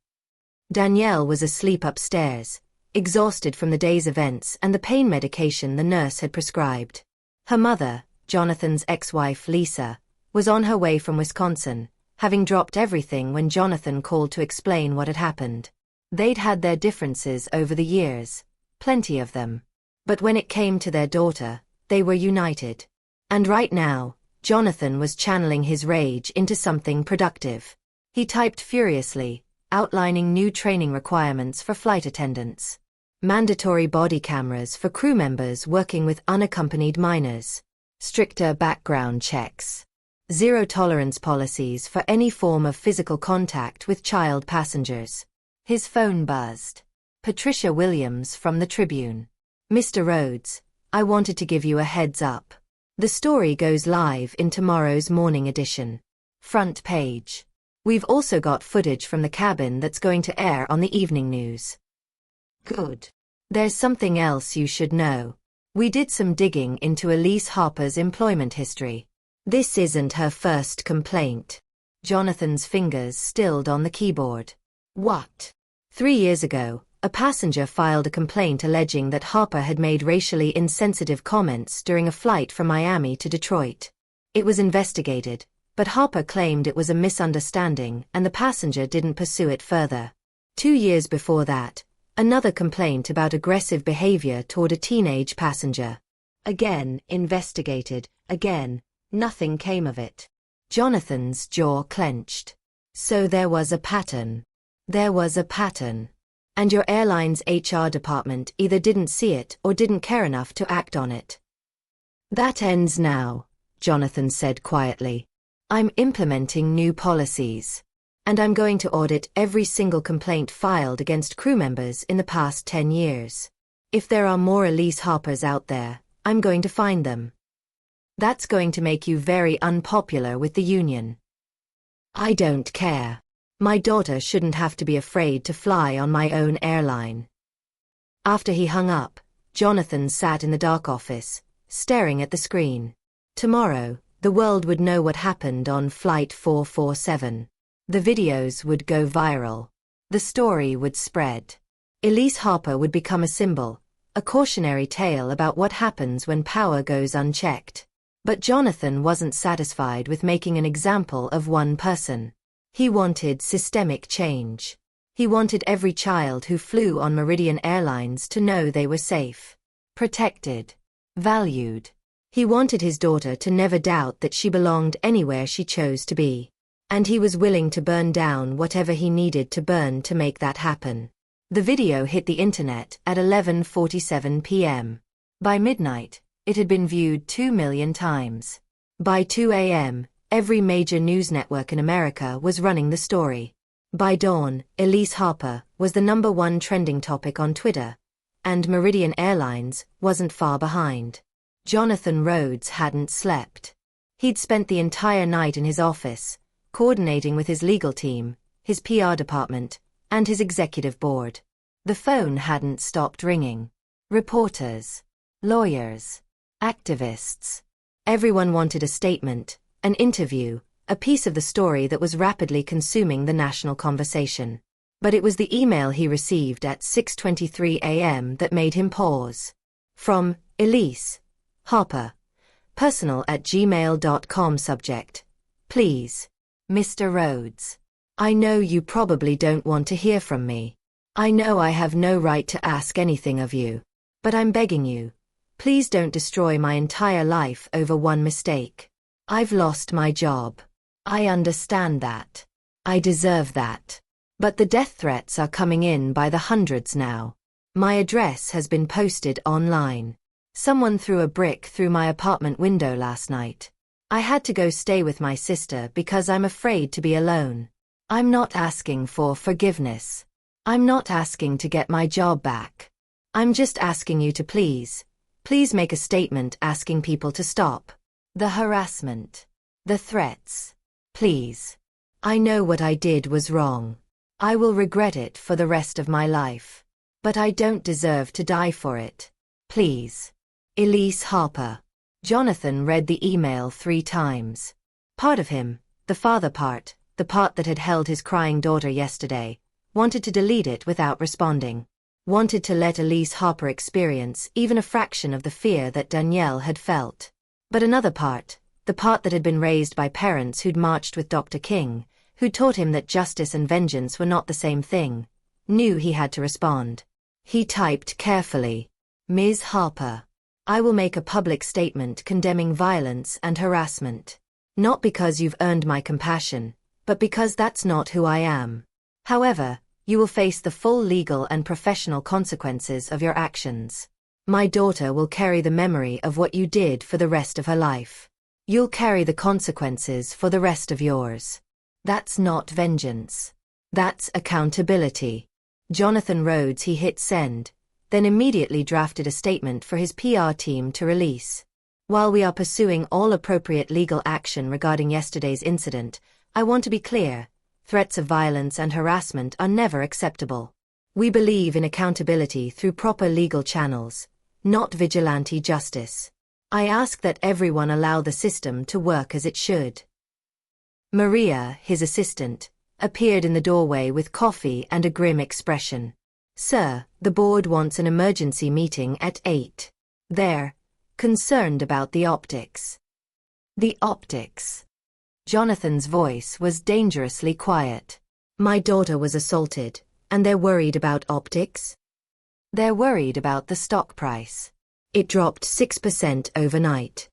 Danielle was asleep upstairs, exhausted from the day's events and the pain medication the nurse had prescribed. Her mother, Jonathan's ex-wife Lisa, was on her way from Wisconsin, having dropped everything when Jonathan called to explain what had happened. They'd had their differences over the years, plenty of them. But when it came to their daughter, they were united. And right now, Jonathan was channeling his rage into something productive. He typed furiously, outlining new training requirements for flight attendants. Mandatory body cameras for crew members working with unaccompanied minors. Stricter background checks. Zero-tolerance policies for any form of physical contact with child passengers. His phone buzzed. Patricia Williams from the Tribune. "Mr. Rhodes, I wanted to give you a heads up. The story goes live in tomorrow's morning edition. Front page. We've also got footage from the cabin that's going to air on the evening news." "Good. There's something else you should know. We did some digging into Elise Harper's employment history. This isn't her first complaint." Jonathan's fingers stilled on the keyboard. "What?" 3 years ago, a passenger filed a complaint alleging that Harper had made racially insensitive comments during a flight from Miami to Detroit. It was investigated, but Harper claimed it was a misunderstanding and the passenger didn't pursue it further. 2 years before that, another complaint about aggressive behavior toward a teenage passenger. Again investigated, again. Nothing came of it. Jonathan's jaw clenched. So there was a pattern. There was a pattern. And your airline's HR department either didn't see it or didn't care enough to act on it. "That ends now," Jonathan said quietly. "I'm implementing new policies. And I'm going to audit every single complaint filed against crew members in the past 10 years. If there are more Elise Harpers out there, I'm going to find them. That's going to make you very unpopular with the union. I don't care. My daughter shouldn't have to be afraid to fly on my own airline." After he hung up, Jonathan sat in the dark office, staring at the screen. Tomorrow, the world would know what happened on Flight 447. The videos would go viral. The story would spread. Elise Harper would become a symbol, a cautionary tale about what happens when power goes unchecked. But Jonathan wasn't satisfied with making an example of one person. He wanted systemic change. He wanted every child who flew on Meridian Airlines to know they were safe, protected, valued. He wanted his daughter to never doubt that she belonged anywhere she chose to be. And he was willing to burn down whatever he needed to burn to make that happen. The video hit the internet at 11:47 p.m. By midnight, it had been viewed 2 million times. By 2 a.m., every major news network in America was running the story. By dawn, Elise Harper was the #1 trending topic on Twitter, and Meridian Airlines wasn't far behind. Jonathan Rhodes hadn't slept. He'd spent the entire night in his office, coordinating with his legal team, his PR department, and his executive board. The phone hadn't stopped ringing. Reporters, lawyers, activists. Everyone wanted a statement, an interview, a piece of the story that was rapidly consuming the national conversation. But it was the email he received at 6:23 a.m. that made him pause. From Elise Harper, personal@gmail.com. Subject: Please, Mr. Rhodes. I know you probably don't want to hear from me. I know I have no right to ask anything of you. But I'm begging you, please don't destroy my entire life over one mistake. I've lost my job. I understand that. I deserve that. But the death threats are coming in by the hundreds now. My address has been posted online. Someone threw a brick through my apartment window last night. I had to go stay with my sister because I'm afraid to be alone. I'm not asking for forgiveness. I'm not asking to get my job back. I'm just asking you to please make a statement asking people to stop the harassment, the threats. Please. I know what I did was wrong. I will regret it for the rest of my life. But I don't deserve to die for it. Please. Elise Harper. Jonathan read the email 3 times. Part of him, the father part, the part that had held his crying daughter yesterday, wanted to delete it without responding. Wanted to let Elise Harper experience even a fraction of the fear that Danielle had felt. But another part, the part that had been raised by parents who'd marched with Dr. King, who taught him that justice and vengeance were not the same thing, knew he had to respond. He typed carefully, Ms. Harper, I will make a public statement condemning violence and harassment. Not because you've earned my compassion, but because that's not who I am. However, you will face the full legal and professional consequences of your actions. My daughter will carry the memory of what you did for the rest of her life. You'll carry the consequences for the rest of yours. That's not vengeance. That's accountability. Jonathan Rhodes. He hit send, then immediately drafted a statement for his PR team to release. While we are pursuing all appropriate legal action regarding yesterday's incident, I want to be clear. Threats of violence and harassment are never acceptable. We believe in accountability through proper legal channels, not vigilante justice. I ask that everyone allow the system to work as it should. Maria, his assistant, appeared in the doorway with coffee and a grim expression. Sir, the board wants an emergency meeting at 8. They're concerned about the optics. The optics. Jonathan's voice was dangerously quiet. My daughter was assaulted, and they're worried about optics? They're worried about the stock price. It dropped 6% overnight.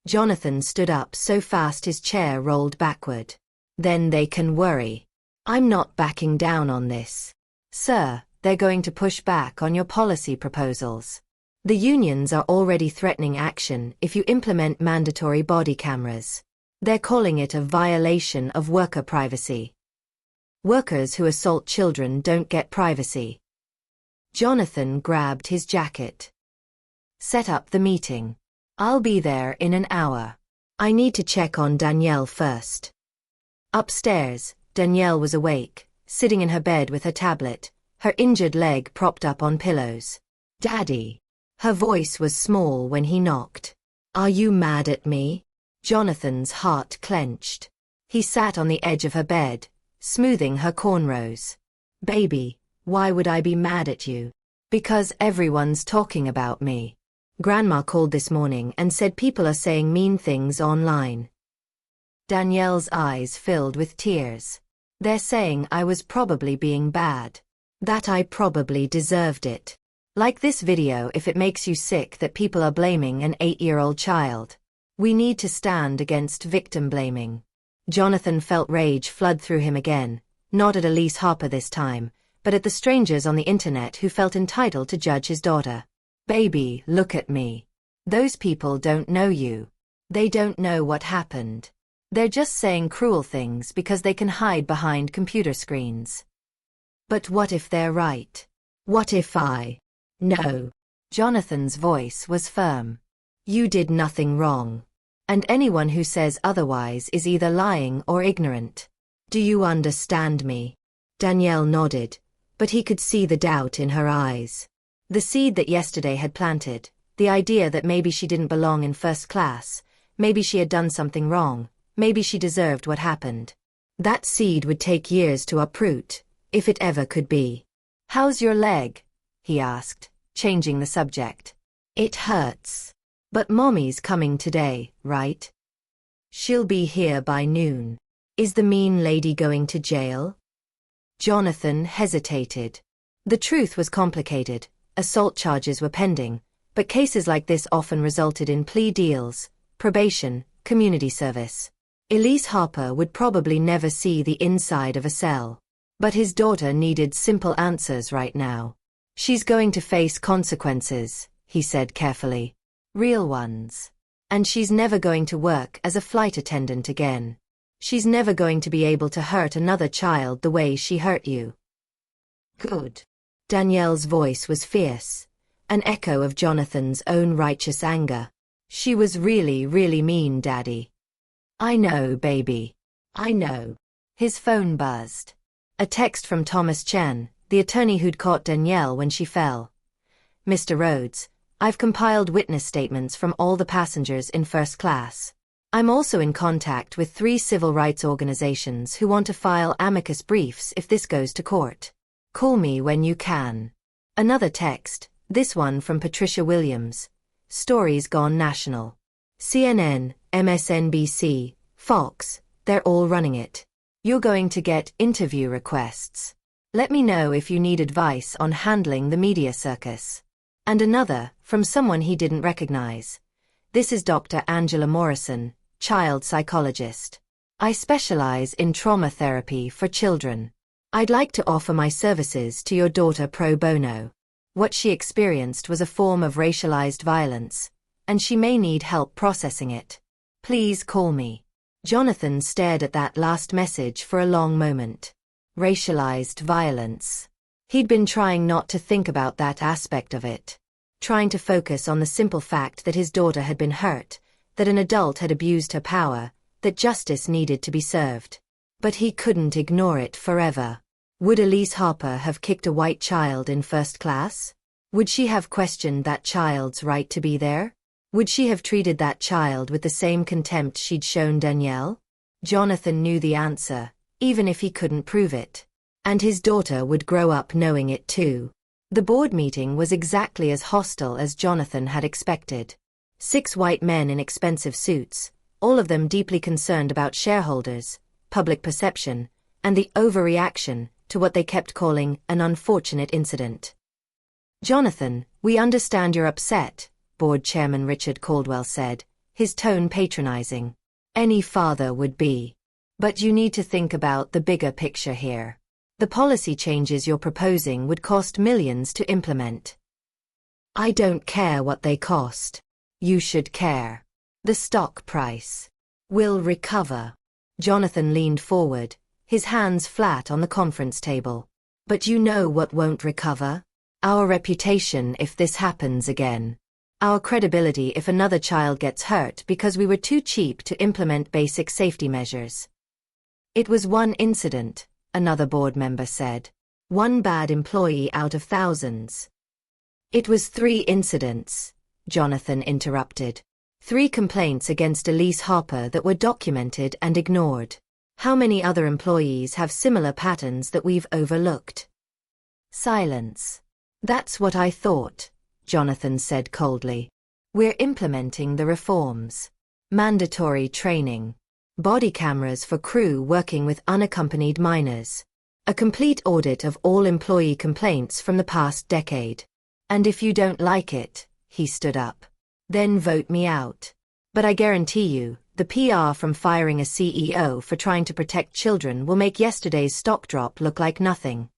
Jonathan stood up so fast his chair rolled backward. Then they can worry. I'm not backing down on this. Sir, they're going to push back on your policy proposals. The unions are already threatening action if you implement mandatory body cameras. They're calling it a violation of worker privacy. Workers who assault children don't get privacy. Jonathan grabbed his jacket. Set up the meeting. I'll be there in an hour. I need to check on Danielle first. Upstairs, Danielle was awake, sitting in her bed with her tablet, her injured leg propped up on pillows. Daddy. Her voice was small when he knocked. Are you mad at me? Jonathan's heart clenched. He sat on the edge of her bed, smoothing her cornrows. Baby, why would I be mad at you? Because everyone's talking about me. Grandma called this morning and said people are saying mean things online. Danielle's eyes filled with tears. They're saying I was probably being bad. That I probably deserved it. Like this video if it makes you sick that people are blaming an 8-year-old child. We need to stand against victim blaming. Jonathan felt rage flood through him again, not at Elise Harper this time, but at the strangers on the internet who felt entitled to judge his daughter. Baby, look at me. Those people don't know you. They don't know what happened. They're just saying cruel things because they can hide behind computer screens. But what if they're right? What if No. Jonathan's voice was firm. You did nothing wrong. And anyone who says otherwise is either lying or ignorant. Do you understand me? Danielle nodded, but he could see the doubt in her eyes. The seed that yesterday had planted, the idea that maybe she didn't belong in first class, maybe she had done something wrong, maybe she deserved what happened. That seed would take years to uproot, if it ever could be. How's your leg? He asked, changing the subject. It hurts. But Mommy's coming today, right? She'll be here by noon. Is the mean lady going to jail? Jonathan hesitated. The truth was complicated. Assault charges were pending, but cases like this often resulted in plea deals, probation, community service. Elise Harper would probably never see the inside of a cell. But his daughter needed simple answers right now. She's going to face consequences, he said carefully. Real ones. And she's never going to work as a flight attendant again. She's never going to be able to hurt another child the way she hurt you. Good. Danielle's voice was fierce, an echo of Jonathan's own righteous anger. She was really, really mean, Daddy. I know, baby. I know. His phone buzzed. A text from Thomas Chen, the attorney who'd caught Danielle when she fell. Mr. Rhodes, I've compiled witness statements from all the passengers in first class. I'm also in contact with 3 civil rights organizations who want to file amicus briefs if this goes to court. Call me when you can. Another text, this one from Patricia Williams. Story's gone national. CNN, MSNBC, Fox, they're all running it. You're going to get interview requests. Let me know if you need advice on handling the media circus. And another, from someone he didn't recognize. This is Dr. Angela Morrison, child psychologist. I specialize in trauma therapy for children. I'd like to offer my services to your daughter pro bono. What she experienced was a form of racialized violence, and she may need help processing it. Please call me. Jonathan stared at that last message for a long moment. Racialized violence. He'd been trying not to think about that aspect of it. Trying to focus on the simple fact that his daughter had been hurt, that an adult had abused her power, that justice needed to be served. But he couldn't ignore it forever. Would Elise Harper have kicked a white child in first class? Would she have questioned that child's right to be there? Would she have treated that child with the same contempt she'd shown Danielle? Jonathan knew the answer, even if he couldn't prove it. And his daughter would grow up knowing it too. The board meeting was exactly as hostile as Jonathan had expected. 6 white men in expensive suits, all of them deeply concerned about shareholders, public perception, and the overreaction to what they kept calling an unfortunate incident. Jonathan, we understand you're upset, Board Chairman Richard Caldwell said, his tone patronizing. Any father would be. But you need to think about the bigger picture here. The policy changes you're proposing would cost millions to implement. I don't care what they cost. You should care. The stock price will recover. Jonathan leaned forward, his hands flat on the conference table. But you know what won't recover? Our reputation if this happens again. Our credibility if another child gets hurt because we were too cheap to implement basic safety measures. It was one incident, another board member said. One bad employee out of thousands. It was 3 incidents, Jonathan interrupted. 3 complaints against Elise Harper that were documented and ignored. How many other employees have similar patterns that we've overlooked? Silence. That's what I thought, Jonathan said coldly. We're implementing the reforms. Mandatory training. Body cameras for crew working with unaccompanied minors. A complete audit of all employee complaints from the past decade. And if you don't like it, he stood up, then vote me out. But I guarantee you, the PR from firing a CEO for trying to protect children will make yesterday's stock drop look like nothing.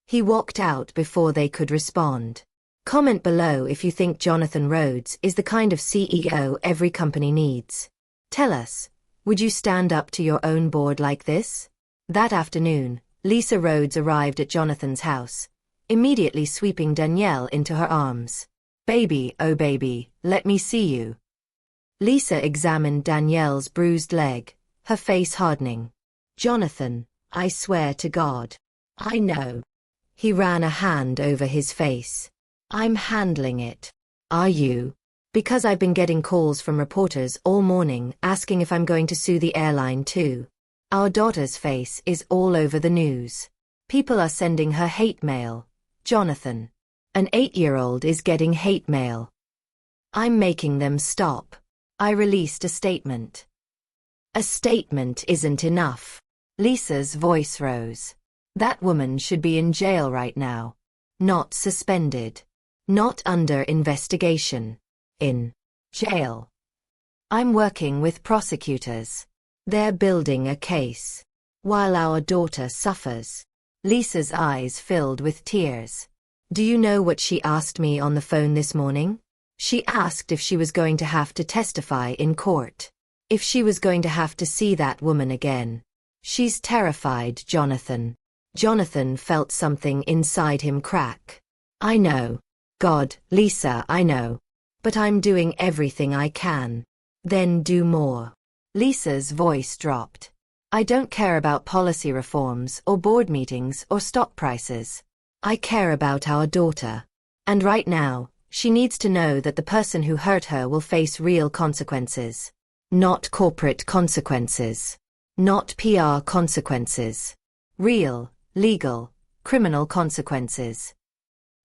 He walked out before they could respond. Comment below if you think Jonathan Rhodes is the kind of CEO every company needs. Tell us, would you stand up to your own board like this? That afternoon, Lisa Rhodes arrived at Jonathan's house, immediately sweeping Danielle into her arms. Baby, oh baby, let me see you. Lisa examined Danielle's bruised leg, her face hardening. Jonathan, I swear to God. I know. He ran a hand over his face. I'm handling it. Are you? Because I've been getting calls from reporters all morning asking if I'm going to sue the airline too. Our daughter's face is all over the news. People are sending her hate mail. Jonathan. An 8-year-old is getting hate mail. I'm making them stop. I released a statement. A statement isn't enough. Lisa's voice rose. That woman should be in jail right now. Not suspended. Not under investigation. In jail. I'm working with prosecutors. They're building a case. While our daughter suffers. Lisa's eyes filled with tears. Do you know what she asked me on the phone this morning? She asked if she was going to have to testify in court. If she was going to have to see that woman again. She's terrified, Jonathan. Jonathan felt something inside him crack. I know. God, Lisa, I know. But I'm doing everything I can. Then do more. Lisa's voice dropped. I don't care about policy reforms or board meetings or stock prices. I care about our daughter. And right now, she needs to know that the person who hurt her will face real consequences. Not corporate consequences. Not PR consequences. Real, legal, criminal consequences.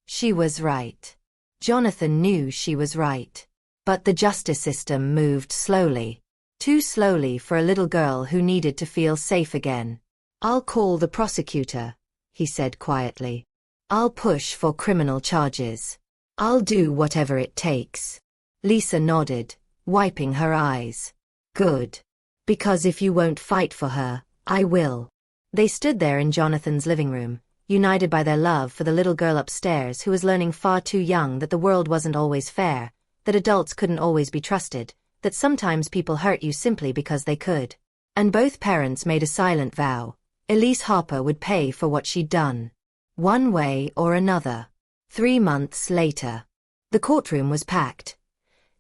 She was right. Jonathan knew she was right. But the justice system moved slowly. Too slowly for a little girl who needed to feel safe again. I'll call the prosecutor, he said quietly. I'll push for criminal charges. I'll do whatever it takes. Lisa nodded, wiping her eyes. Good. Because if you won't fight for her, I will. They stood there in Jonathan's living room, united by their love for the little girl upstairs who was learning far too young that the world wasn't always fair, that adults couldn't always be trusted, that sometimes people hurt you simply because they could. And both parents made a silent vow. Elise Harper would pay for what she'd done. One way or another. 3 months later. The courtroom was packed.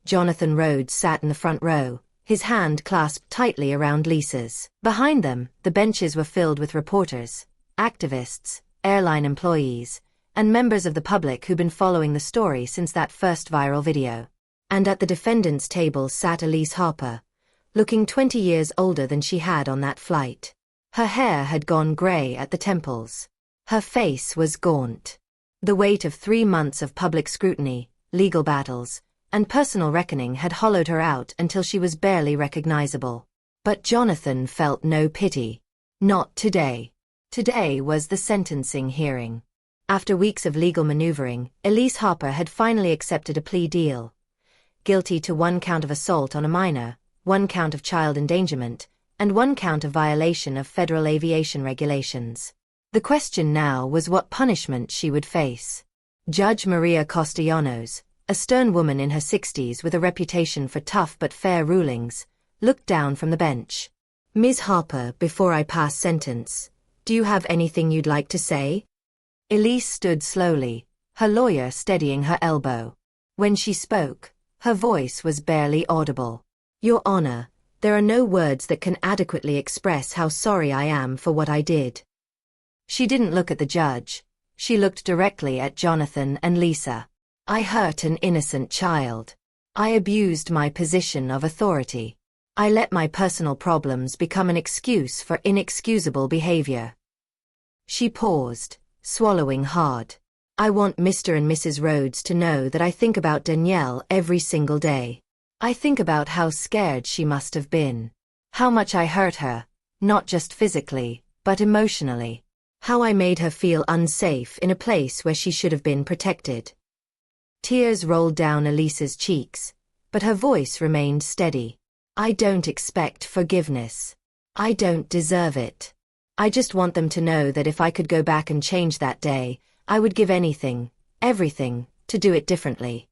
Jonathan Rhodes sat in the front row, his hand clasped tightly around Lisa's. Behind them, the benches were filled with reporters, activists, airline employees, and members of the public who'd been following the story since that first viral video. And at the defendant's table sat Elise Harper, looking 20 years older than she had on that flight. Her hair had gone gray at the temples. Her face was gaunt. The weight of 3 months of public scrutiny, legal battles, and personal reckoning had hollowed her out until she was barely recognizable. But Jonathan felt no pity. Not today. Today was the sentencing hearing. After weeks of legal maneuvering, Elise Harper had finally accepted a plea deal. Guilty to 1 count of assault on a minor, 1 count of child endangerment, and 1 count of violation of federal aviation regulations. The question now was what punishment she would face. Judge Maria Castellanos, a stern woman in her 60s with a reputation for tough but fair rulings, looked down from the bench. Ms. Harper, before I pass sentence, do you have anything you'd like to say? Elise stood slowly, her lawyer steadying her elbow. When she spoke, her voice was barely audible. Your Honor, there are no words that can adequately express how sorry I am for what I did. She didn't look at the judge. She looked directly at Jonathan and Lisa. I hurt an innocent child. I abused my position of authority. I let my personal problems become an excuse for inexcusable behavior. She paused, swallowing hard. I want Mr. and Mrs. Rhodes to know that I think about Danielle every single day. I think about how scared she must have been. How much I hurt her, not just physically, but emotionally. How I made her feel unsafe in a place where she should have been protected. Tears rolled down Elise's cheeks, but her voice remained steady. I don't expect forgiveness. I don't deserve it. I just want them to know that if I could go back and change that day, I would give anything, everything, to do it differently.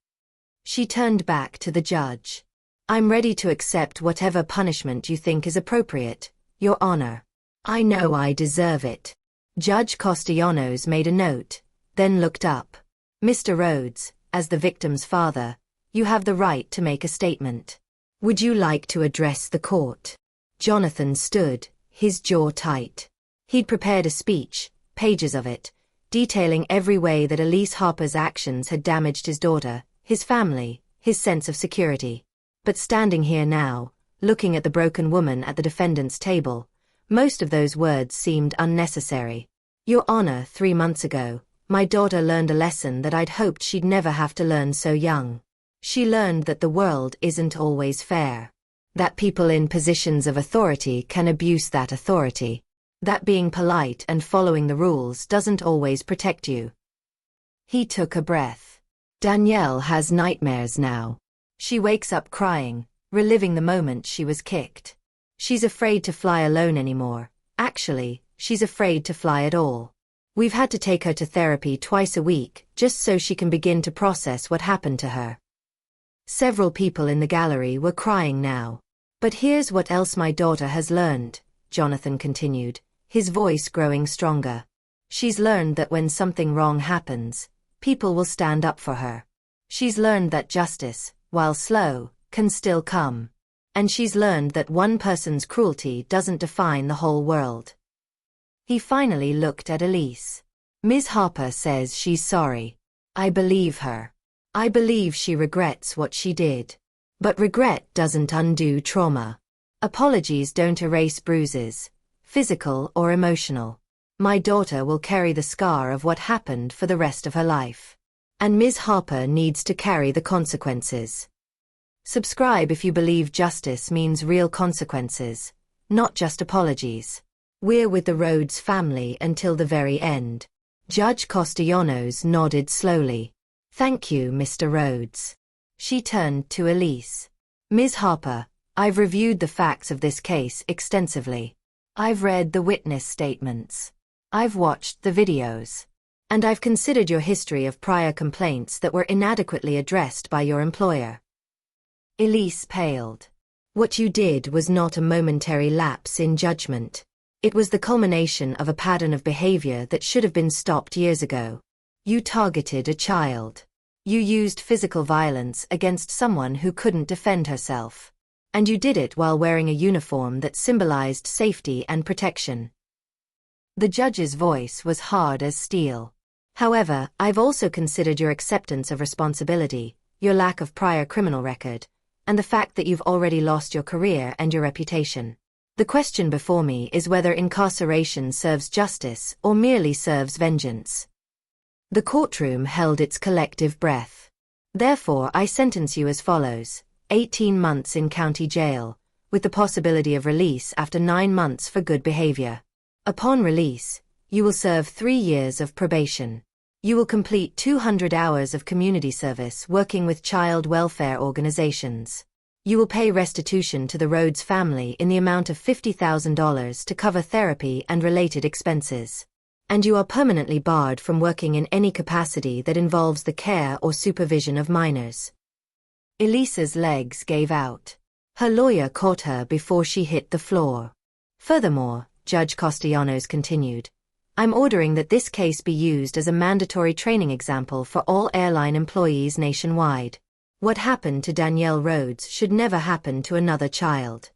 She turned back to the judge. I'm ready to accept whatever punishment you think is appropriate, Your Honor. I know I deserve it. Judge Castellanos made a note, then looked up. Mr. Rhodes, as the victim's father, you have the right to make a statement. Would you like to address the court? Jonathan stood, his jaw tight. He'd prepared a speech, pages of it, detailing every way that Elise Harper's actions had damaged his daughter, his family, his sense of security. But standing here now, looking at the broken woman at the defendant's table, most of those words seemed unnecessary. Your Honor, 3 months ago, my daughter learned a lesson that I'd hoped she'd never have to learn so young. She learned that the world isn't always fair. That people in positions of authority can abuse that authority. That being polite and following the rules doesn't always protect you. He took a breath. Danielle has nightmares now. She wakes up crying, reliving the moment she was kicked. She's afraid to fly alone anymore. Actually, she's afraid to fly at all. We've had to take her to therapy twice a week, just so she can begin to process what happened to her. Several people in the gallery were crying now. But here's what else my daughter has learned, Jonathan continued, his voice growing stronger. She's learned that when something wrong happens, people will stand up for her. She's learned that justice, while slow, can still come. And she's learned that one person's cruelty doesn't define the whole world. He finally looked at Elise. Ms. Harper says she's sorry. I believe her. I believe she regrets what she did. But regret doesn't undo trauma. Apologies don't erase bruises, physical or emotional. My daughter will carry the scar of what happened for the rest of her life. And Ms. Harper needs to carry the consequences. Subscribe if you believe justice means real consequences, not just apologies. We're with the Rhodes family until the very end. Judge Castellanos nodded slowly. Thank you, Mr. Rhodes. She turned to Elise. Ms. Harper, I've reviewed the facts of this case extensively. I've read the witness statements. I've watched the videos. And I've considered your history of prior complaints that were inadequately addressed by your employer. Elise paled. What you did was not a momentary lapse in judgment. It was the culmination of a pattern of behavior that should have been stopped years ago. You targeted a child. You used physical violence against someone who couldn't defend herself. And you did it while wearing a uniform that symbolized safety and protection. The judge's voice was hard as steel. However, I've also considered your acceptance of responsibility, your lack of prior criminal record, and the fact that you've already lost your career and your reputation. The question before me is whether incarceration serves justice or merely serves vengeance. The courtroom held its collective breath. Therefore, I sentence you as follows: 18 months in county jail, with the possibility of release after 9 months for good behavior. Upon release, you will serve 3 years of probation. You will complete 200 hours of community service working with child welfare organizations. You will pay restitution to the Rhodes family in the amount of $50,000 to cover therapy and related expenses. And you are permanently barred from working in any capacity that involves the care or supervision of minors. Elise's legs gave out. Her lawyer caught her before she hit the floor. Furthermore, Judge Castellanos continued, I'm ordering that this case be used as a mandatory training example for all airline employees nationwide. What happened to Danielle Rhodes should never happen to another child.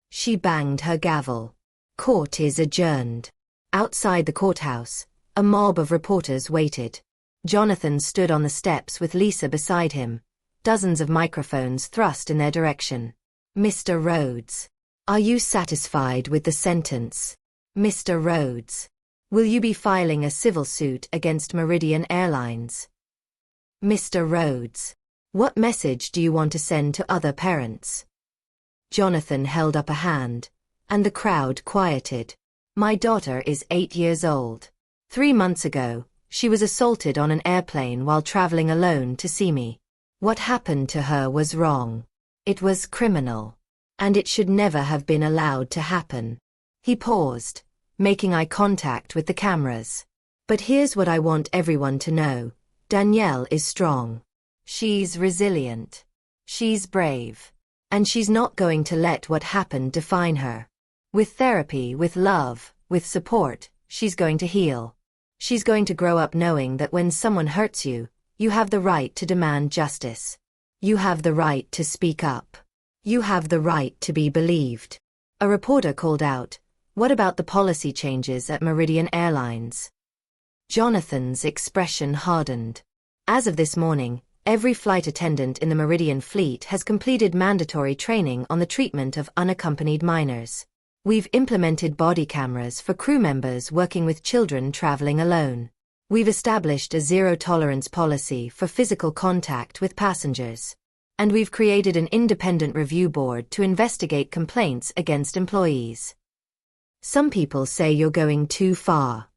She banged her gavel. Court is adjourned. Outside the courthouse, a mob of reporters waited. Jonathan stood on the steps with Lisa beside him, dozens of microphones thrust in their direction. Mr. Rhodes, are you satisfied with the sentence? Mr. Rhodes, will you be filing a civil suit against Meridian Airlines? Mr. Rhodes, what message do you want to send to other parents? Jonathan held up a hand, and the crowd quieted. My daughter is 8 years old. 3 months ago, she was assaulted on an airplane while traveling alone to see me. What happened to her was wrong. It was criminal. And it should never have been allowed to happen. He paused, making eye contact with the cameras. But here's what I want everyone to know. Danielle is strong. She's resilient. She's brave. And she's not going to let what happened define her. With therapy, with love, with support, she's going to heal. She's going to grow up knowing that when someone hurts you, you have the right to demand justice. You have the right to speak up. You have the right to be believed. A reporter called out, what about the policy changes at Meridian Airlines? Jonathan's expression hardened. As of this morning, every flight attendant in the Meridian fleet has completed mandatory training on the treatment of unaccompanied minors. We've implemented body cameras for crew members working with children traveling alone. We've established a zero-tolerance policy for physical contact with passengers. And we've created an independent review board to investigate complaints against employees. Some people say you're going too far.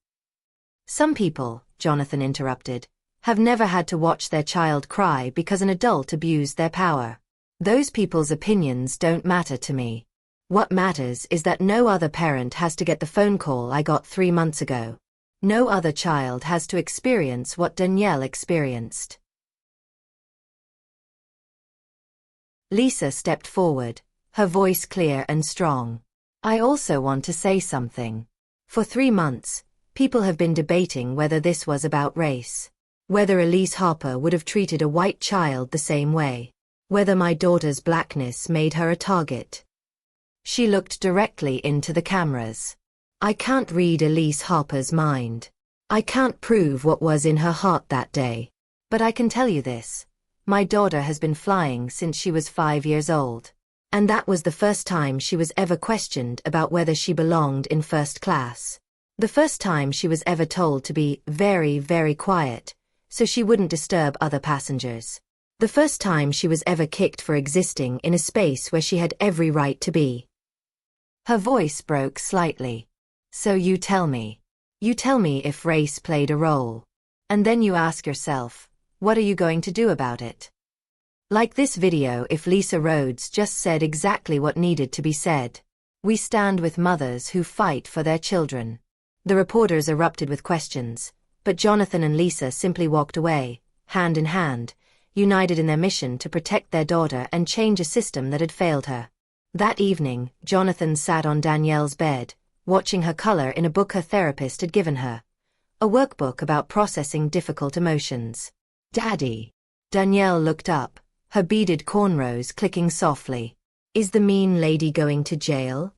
Some people, Jonathan interrupted, have never had to watch their child cry because an adult abused their power. Those people's opinions don't matter to me. What matters is that no other parent has to get the phone call I got 3 months ago. No other child has to experience what Danielle experienced. Lisa stepped forward, her voice clear and strong. I also want to say something. For 3 months, people have been debating whether this was about race. Whether Elise Harper would have treated a white child the same way. Whether my daughter's blackness made her a target. She looked directly into the cameras. I can't read Elise Harper's mind. I can't prove what was in her heart that day. But I can tell you this. My daughter has been flying since she was 5 years old. And that was the first time she was ever questioned about whether she belonged in first class. The first time she was ever told to be very, very quiet, so she wouldn't disturb other passengers. The first time she was ever kicked for existing in a space where she had every right to be. Her voice broke slightly. So you tell me if race played a role. And then you ask yourself, what are you going to do about it? Like this video if Elise Rhodes just said exactly what needed to be said. We stand with mothers who fight for their children. The reporters erupted with questions, but Jonathan and Lisa simply walked away, hand in hand, united in their mission to protect their daughter and change a system that had failed her. That evening, Jonathan sat on Danielle's bed, watching her color in a book her therapist had given her. A workbook about processing difficult emotions. Daddy. Danielle looked up, her beaded cornrows clicking softly. Is the mean lady going to jail?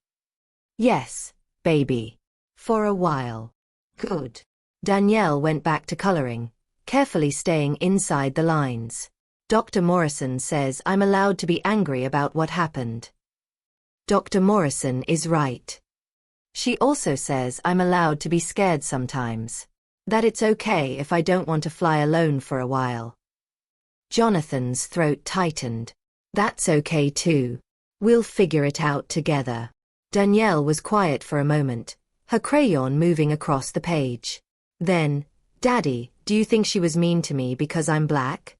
Yes, baby. For a while. Good. Danielle went back to coloring, carefully staying inside the lines. Dr. Morrison says I'm allowed to be angry about what happened. Dr. Morrison is right. She also says I'm allowed to be scared sometimes. That it's okay if I don't want to fly alone for a while. Jonathan's throat tightened. That's okay too. We'll figure it out together. Danielle was quiet for a moment, her crayon moving across the page. Then, Daddy, do you think she was mean to me because I'm black?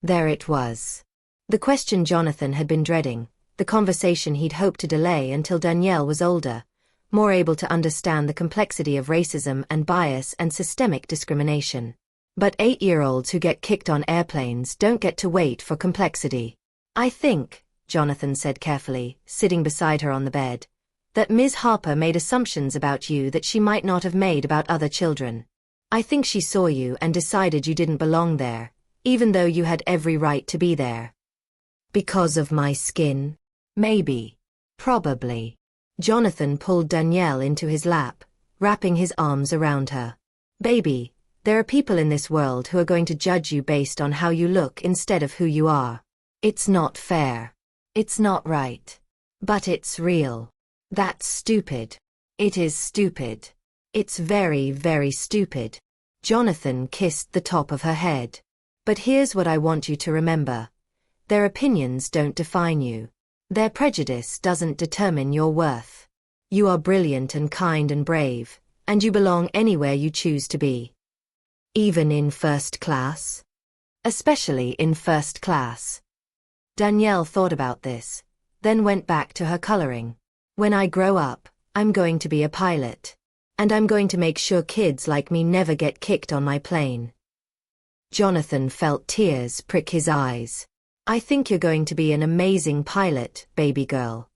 There it was. The question Jonathan had been dreading, the conversation he'd hoped to delay until Danielle was older, more able to understand the complexity of racism and bias and systemic discrimination. But 8-year-olds who get kicked on airplanes don't get to wait for complexity. I think, Jonathan said carefully, sitting beside her on the bed, that Ms. Harper made assumptions about you that she might not have made about other children. I think she saw you and decided you didn't belong there, even though you had every right to be there. Because of my skin? Maybe. Probably. Jonathan pulled Danielle into his lap, wrapping his arms around her. Baby, there are people in this world who are going to judge you based on how you look instead of who you are. It's not fair. It's not right. But it's real. That's stupid. It is stupid. It's very, very stupid. Jonathan kissed the top of her head. But here's what I want you to remember. Their opinions don't define you. Their prejudice doesn't determine your worth. You are brilliant and kind and brave, and you belong anywhere you choose to be. Even in first class? Especially in first class. Danielle thought about this, then went back to her coloring. When I grow up, I'm going to be a pilot. And I'm going to make sure kids like me never get kicked on my plane. Jonathan felt tears prick his eyes. I think you're going to be an amazing pilot, baby girl.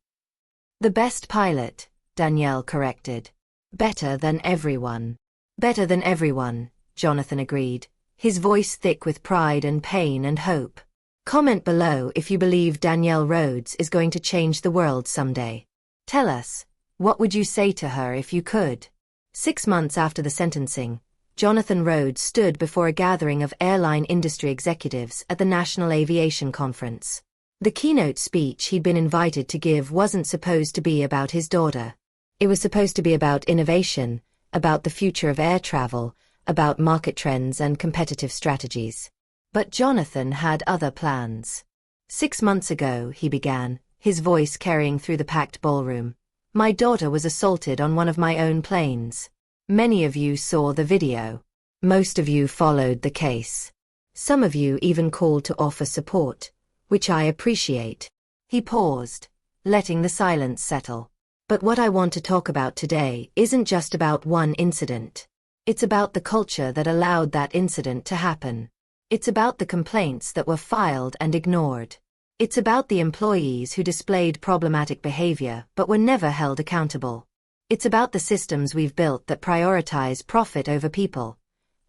The best pilot, Danielle corrected. Better than everyone. Better than everyone, Jonathan agreed, his voice thick with pride and pain and hope. Comment below if you believe Danielle Rhodes is going to change the world someday. Tell us, what would you say to her if you could? 6 months after the sentencing, Jonathan Rhodes stood before a gathering of airline industry executives at the National Aviation Conference. The keynote speech he'd been invited to give wasn't supposed to be about his daughter. It was supposed to be about innovation, about the future of air travel, about market trends and competitive strategies. But Jonathan had other plans. 6 months ago, he began, his voice carrying through the packed ballroom. My daughter was assaulted on one of my own planes. Many of you saw the video. Most of you followed the case. Some of you even called to offer support, which I appreciate. He paused, letting the silence settle. But what I want to talk about today isn't just about one incident. It's about the culture that allowed that incident to happen. It's about the complaints that were filed and ignored. It's about the employees who displayed problematic behavior but were never held accountable. It's about the systems we've built that prioritize profit over people,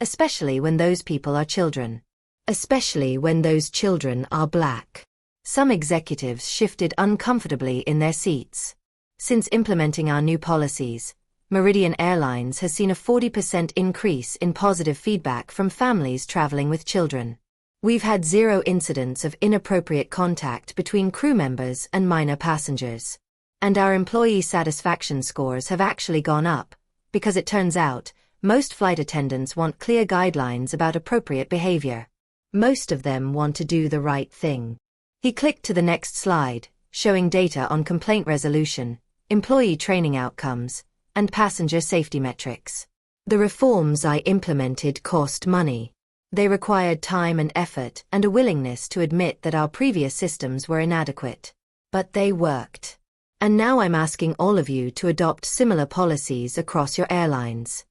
especially when those people are children. Especially when those children are Black. Some executives shifted uncomfortably in their seats. Since implementing our new policies, Meridian Airlines has seen a 40% increase in positive feedback from families traveling with children. We've had 0 incidents of inappropriate contact between crew members and minor passengers. And our employee satisfaction scores have actually gone up, because it turns out, most flight attendants want clear guidelines about appropriate behavior. Most of them want to do the right thing. He clicked to the next slide, showing data on complaint resolution, employee training outcomes, and passenger safety metrics. The reforms I implemented cost money. They required time and effort and a willingness to admit that our previous systems were inadequate. But they worked. And now I'm asking all of you to adopt similar policies across your airlines.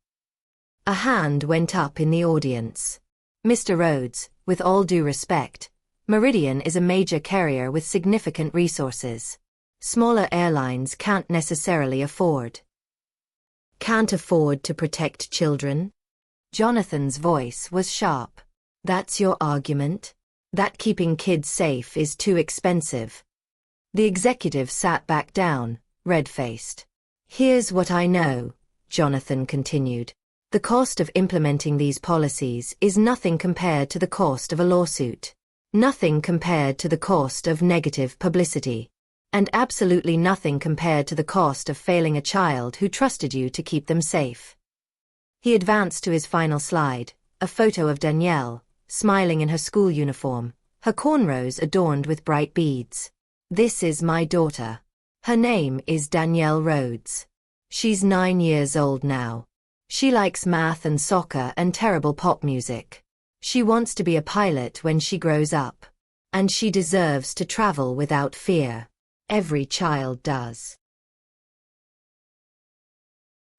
A hand went up in the audience. Mr. Rhodes, with all due respect, Meridian is a major carrier with significant resources. Smaller airlines can't necessarily afford. Can't afford to protect children? Jonathan's voice was sharp. That's your argument? That keeping kids safe is too expensive? The executive sat back down, red-faced. Here's what I know, Jonathan continued. The cost of implementing these policies is nothing compared to the cost of a lawsuit. Nothing compared to the cost of negative publicity. And absolutely nothing compared to the cost of failing a child who trusted you to keep them safe. He advanced to his final slide, a photo of Danielle, smiling in her school uniform, her cornrows adorned with bright beads. This is my daughter. Her name is Danielle Rhodes. She's 9 years old now. She likes math and soccer and terrible pop music. She wants to be a pilot when she grows up. And she deserves to travel without fear. Every child does.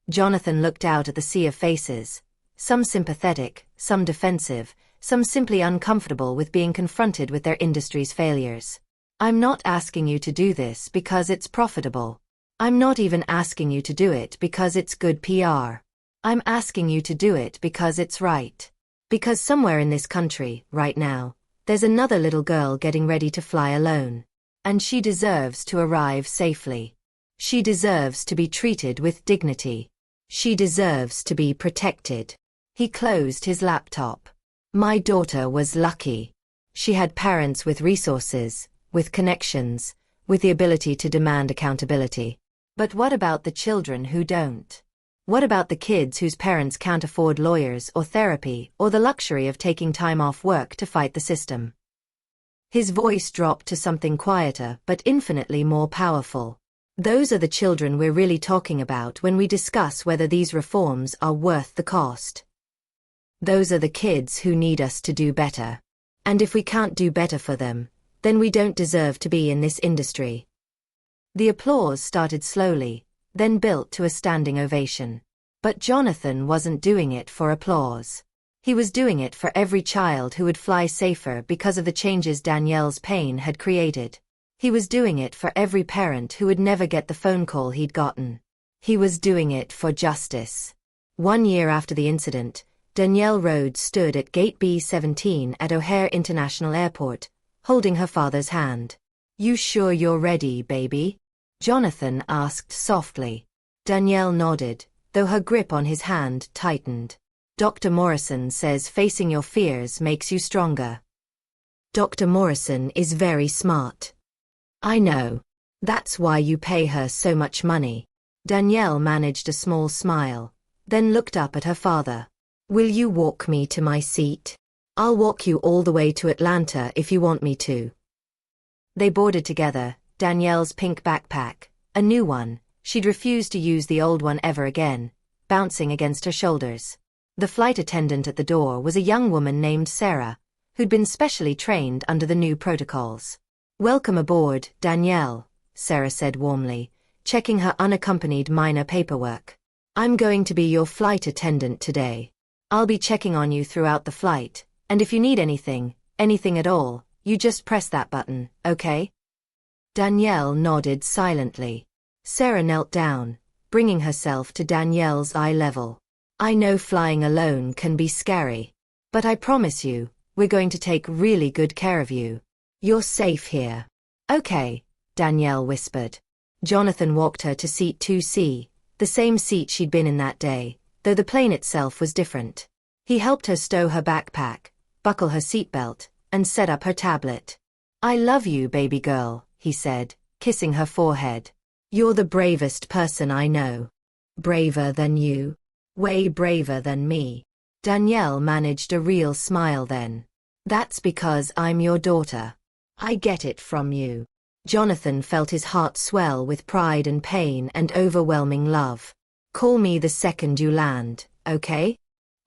Jonathan looked out at the sea of faces, some sympathetic, some defensive, some simply uncomfortable with being confronted with their industry's failures. I'm not asking you to do this because it's profitable. I'm not even asking you to do it because it's good PR. I'm asking you to do it because it's right. Because somewhere in this country, right now, there's another little girl getting ready to fly alone. And she deserves to arrive safely. She deserves to be treated with dignity. She deserves to be protected. He closed his laptop. My daughter was lucky. She had parents with resources, with connections, with the ability to demand accountability. But what about the children who don't? What about the kids whose parents can't afford lawyers or therapy or the luxury of taking time off work to fight the system? His voice dropped to something quieter but infinitely more powerful. Those are the children we're really talking about when we discuss whether these reforms are worth the cost. Those are the kids who need us to do better. And if we can't do better for them, then we don't deserve to be in this industry. The applause started slowly, then built to a standing ovation. But Jonathan wasn't doing it for applause. He was doing it for every child who would fly safer because of the changes Danielle's pain had created. He was doing it for every parent who would never get the phone call he'd gotten. He was doing it for justice. 1 year after the incident, Danielle Rhodes stood at Gate B-17 at O'Hare International Airport, holding her father's hand. You sure you're ready, baby? Jonathan asked softly. Danielle nodded, though her grip on his hand tightened. Dr. Morrison says facing your fears makes you stronger. Dr. Morrison is very smart. I know. That's why you pay her so much money. Danielle managed a small smile, then looked up at her father. Will you walk me to my seat? I'll walk you all the way to Atlanta if you want me to. They boarded together, Danielle's pink backpack, a new one, she'd refused to use the old one ever again, bouncing against her shoulders. The flight attendant at the door was a young woman named Sarah, who'd been specially trained under the new protocols. Welcome aboard, Danielle, Sarah said warmly, checking her unaccompanied minor paperwork. I'm going to be your flight attendant today. I'll be checking on you throughout the flight, and if you need anything at all, You just press that button, okay? Danielle nodded silently. Sarah knelt down, bringing herself to Danielle's eye level. I know flying alone can be scary. But I promise you, we're going to take really good care of you. You're safe here. Okay, Danielle whispered. Jonathan walked her to seat 2C, the same seat she'd been in that day, though the plane itself was different. He helped her stow her backpack, buckle her seatbelt, and set up her tablet. I love you, baby girl, he said, kissing her forehead. You're the bravest person I know. Braver than you? Way braver than me. Danielle managed a real smile then. That's because I'm your daughter. I get it from you. Jonathan felt his heart swell with pride and pain and overwhelming love. Call me the second you land, okay?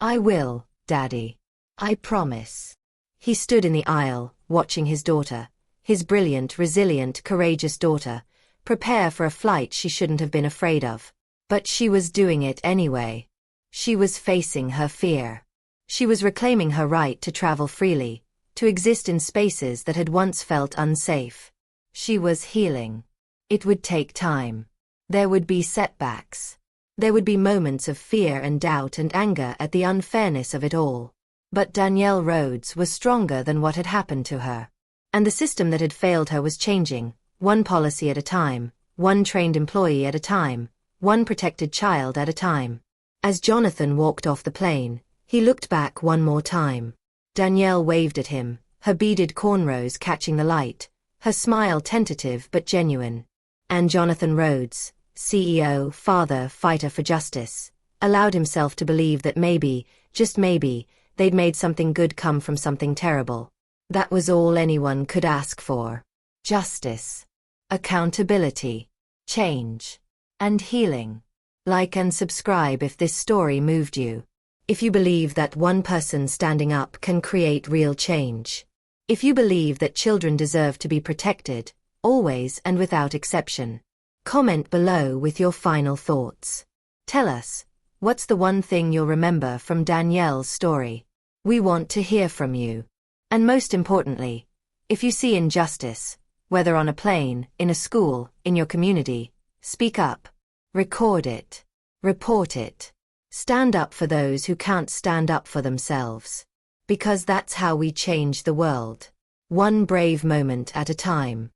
I will, Daddy. I promise. He stood in the aisle, watching his daughter, his brilliant, resilient, courageous daughter, prepare for a flight she shouldn't have been afraid of. But she was doing it anyway. She was facing her fear. She was reclaiming her right to travel freely, to exist in spaces that had once felt unsafe. She was healing. It would take time. There would be setbacks. There would be moments of fear and doubt and anger at the unfairness of it all. But Danielle Rhodes was stronger than what had happened to her. And the system that had failed her was changing, one policy at a time, one trained employee at a time, one protected child at a time. As Jonathan walked off the plane, he looked back one more time. Danielle waved at him, her beaded cornrows catching the light, her smile tentative but genuine. And Jonathan Rhodes, CEO, father, fighter for justice, allowed himself to believe that maybe, just maybe, they'd made something good come from something terrible. That was all anyone could ask for. Justice. Accountability. Change. And healing. Like and subscribe if this story moved you. If you believe that one person standing up can create real change. If you believe that children deserve to be protected, always and without exception. Comment below with your final thoughts. Tell us, what's the one thing you'll remember from Danielle's story? We want to hear from you. And most importantly, if you see injustice, whether on a plane, in a school, in your community, speak up. Record it. Report it. Stand up for those who can't stand up for themselves. Because that's how we change the world. One brave moment at a time.